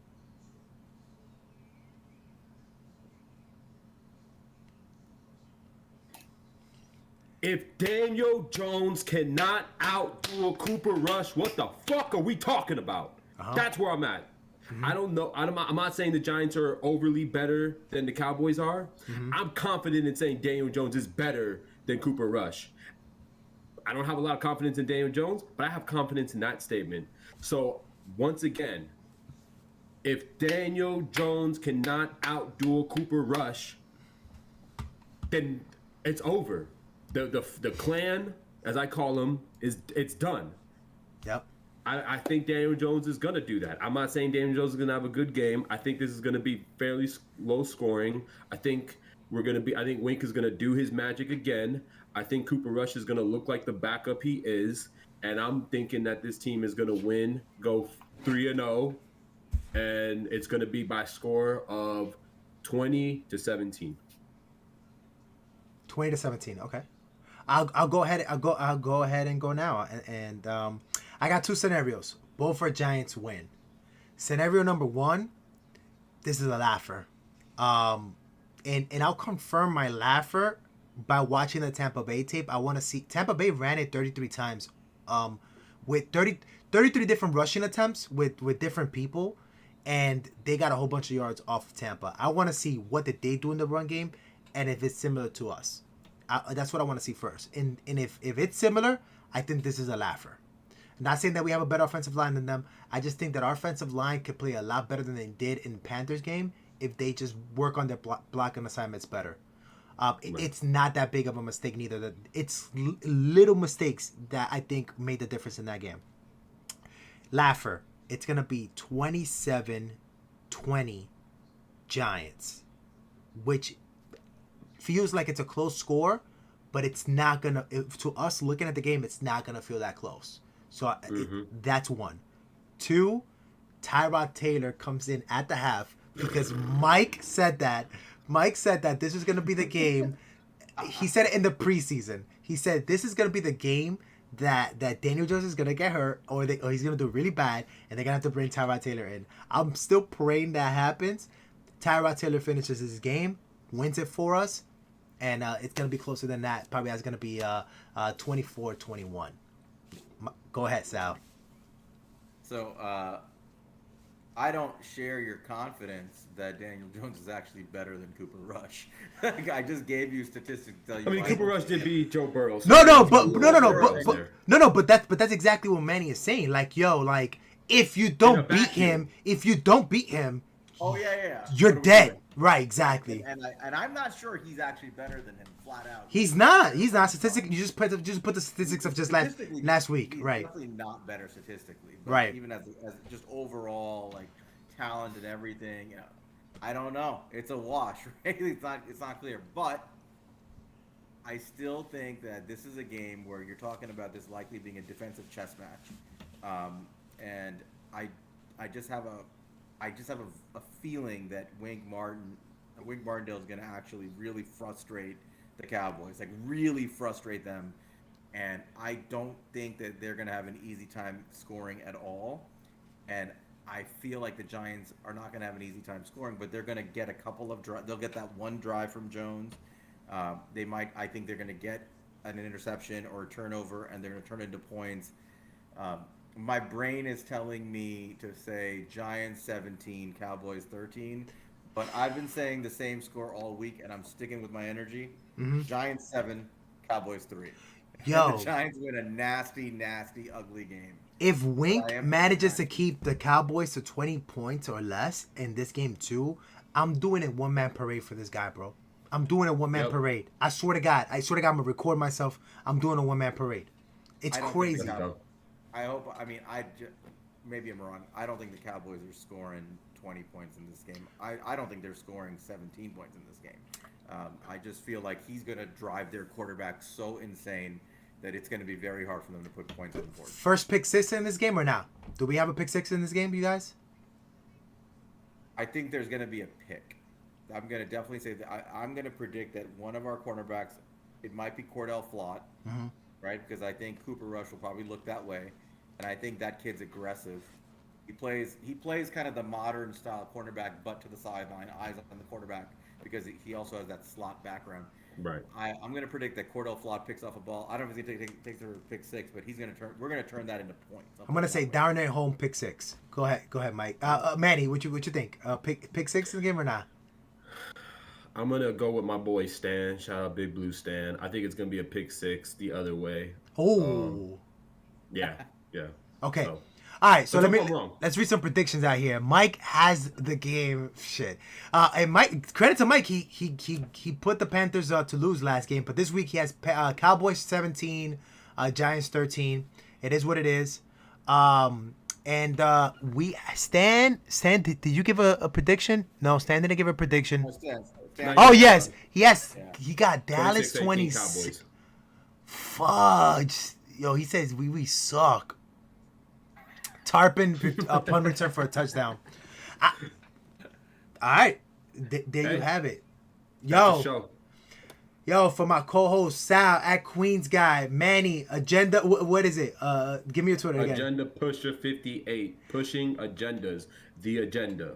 If Daniel Jones cannot outdo a Cooper Rush, what the fuck are we talking about? Uh-huh. That's where I'm at. Mm-hmm. I don't know. I'm not saying the Giants are overly better than the Cowboys are. Mm-hmm. I'm confident in saying Daniel Jones is better than Cooper Rush. I don't have a lot of confidence in Daniel Jones, but I have confidence in that statement. So, once again, if Daniel Jones cannot outdo a Cooper Rush, then it's over. The clan, as I call them, it's done. Yep. I think Daniel Jones is going to do that. I'm not saying Daniel Jones is going to have a good game. I think this is going to be fairly low scoring. I think Wink is going to do his magic again. I think Cooper Rush is going to look like the backup he is. And I'm thinking that this team is going to win, go 3-0, and it's going to be by score of 20-17. 20-17, okay. I'll go ahead. I'll go ahead and go now. And I got two scenarios. Both are Giants win. Scenario number one, this is a laugher. And I'll confirm my laugher by watching the Tampa Bay tape. I want to see Tampa Bay ran it 33 times, with 33 different rushing attempts with different people, and they got a whole bunch of yards off of Tampa. I want to see what did they do in the run game, and if it's similar to us. That's what I want to see first. And if it's similar, I think this is a laugher. Not saying that we have a better offensive line than them. I just think that our offensive line could play a lot better than they did in Panthers game if they just work on their blocking assignments better. It's not that big of a mistake neither. It's little mistakes that I think made the difference in that game. Laugher, it's going to be 27-20 Giants, which feels like it's a close score, but it's not going to us looking at the game, it's not going to feel that close. So that's one. Two, Tyrod Taylor comes in at the half because Mike said that this is going to be the game. He said it in the preseason. He said this is going to be the game that Daniel Jones is going to get hurt or he's going to do really bad and they're going to have to bring Tyrod Taylor in. I'm still praying that happens. Tyrod Taylor finishes his game, wins it for us, and it's going to be closer than that. Probably it's going to be 24-21. Go ahead, Sal. So, I don't share your confidence that Daniel Jones is actually better than Cooper Rush. I just gave you statistics to tell you. I mean, Cooper Rush did beat Joe Burrow. So but that's exactly what Manny is saying. Like, if you don't beat him, oh yeah, you're dead. Right, exactly. And I'm not sure he's actually better than him, flat out. He's not. Statistically, you just put the statistics of just last week. He's right. definitely not better statistically. But right. Even as just overall talent and everything, I don't know. It's a wash. Right? It's not clear. But I still think that this is a game where you're talking about this likely being a defensive chess match, and I just have a feeling that Wink Martindale is going to actually really frustrate the Cowboys, really frustrate them. And I don't think that they're going to have an easy time scoring at all. And I feel like the Giants are not going to have an easy time scoring, but they're going to get a couple of they'll get that one drive from Jones. I think they're going to get an interception or a turnover, and they're going to turn into points. My brain is telling me to say Giants 17, Cowboys 13, but I've been saying the same score all week, and I'm sticking with my energy. Mm-hmm. Giants 7, Cowboys 3. Yo, the Giants win a nasty, nasty, ugly game. If Wink manages to keep the Cowboys to 20 points or less in this game too, I'm doing a one-man parade for this guy, bro. I'm doing a one-man parade. I swear to God, I'm going to record myself. I'm doing a one-man parade. It's crazy. I hope. I mean, maybe I'm wrong. I don't think the Cowboys are scoring 20 points in this game. I don't think they're scoring 17 points in this game. I just feel like he's going to drive their quarterback so insane that it's going to be very hard for them to put points on the board. First pick six in this game or not? Do we have a pick six in this game, you guys? I think there's going to be a pick. I'm going to definitely say that I'm going to predict that one of our cornerbacks, it might be Cordell Flott, right? Because I think Cooper Rush will probably look that way, and I think that kid's aggressive. He plays kind of the modern style cornerback, butt to the sideline, eyes on the quarterback, because he also has that slot background. Right. I'm going to predict that Cordell Flott picks off a ball. I don't know if he's going to take the pick six, but we're going to turn that into points. I'm going to say Darnay Holmes pick six. Go ahead, Mike. Manny, what you think? Pick six in the game or not? I'm going to go with my boy Stan. Shout out Big Blue Stan. I think it's going to be a pick six the other way. Oh. Yeah. Okay. So. All right, so let's read some predictions out here. Mike has the game. Shit. And Mike, credit to Mike. He put the Panthers to lose last game, but this week he has Cowboys 17, Giants 13. It is what it is. And we Stan. Did you give a prediction? No, Stan didn't give a prediction. Oh yes. Yeah. He got Dallas 26. Fudge. Yo, he says we suck. Tarpon punt return for a touchdown. All right, there you have it. Yo, for my co-host Sal at Queens Guy, Manny, Agenda. What is it? Give me your Twitter again. Agenda Pusher 58, pushing agendas. The agenda.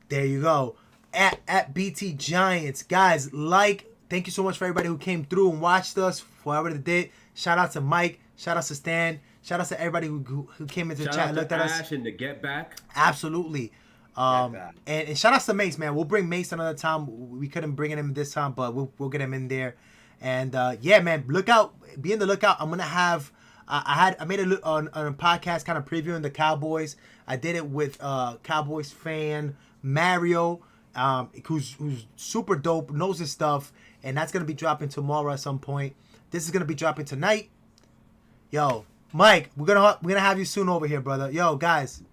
There you go. At BT Giants, guys. Thank you so much for everybody who came through and watched us. Whoever they did. Shout out to Mike. Shout out to Stan. Shout out to everybody who came into the chat and looked at us. Ash and the Get Back. Absolutely. And shout out to Mace, man. We'll bring Mace another time. We couldn't bring him this time, but we'll get him in there. And yeah, man, look out, be in the lookout. I'm gonna have I made on a podcast kind of previewing the Cowboys. I did it with Cowboys fan Mario, who's super dope, knows his stuff, and that's gonna be dropping tomorrow at some point. This is gonna be dropping tonight. Yo, Mike, we're gonna have you soon over here, brother. Yo, guys,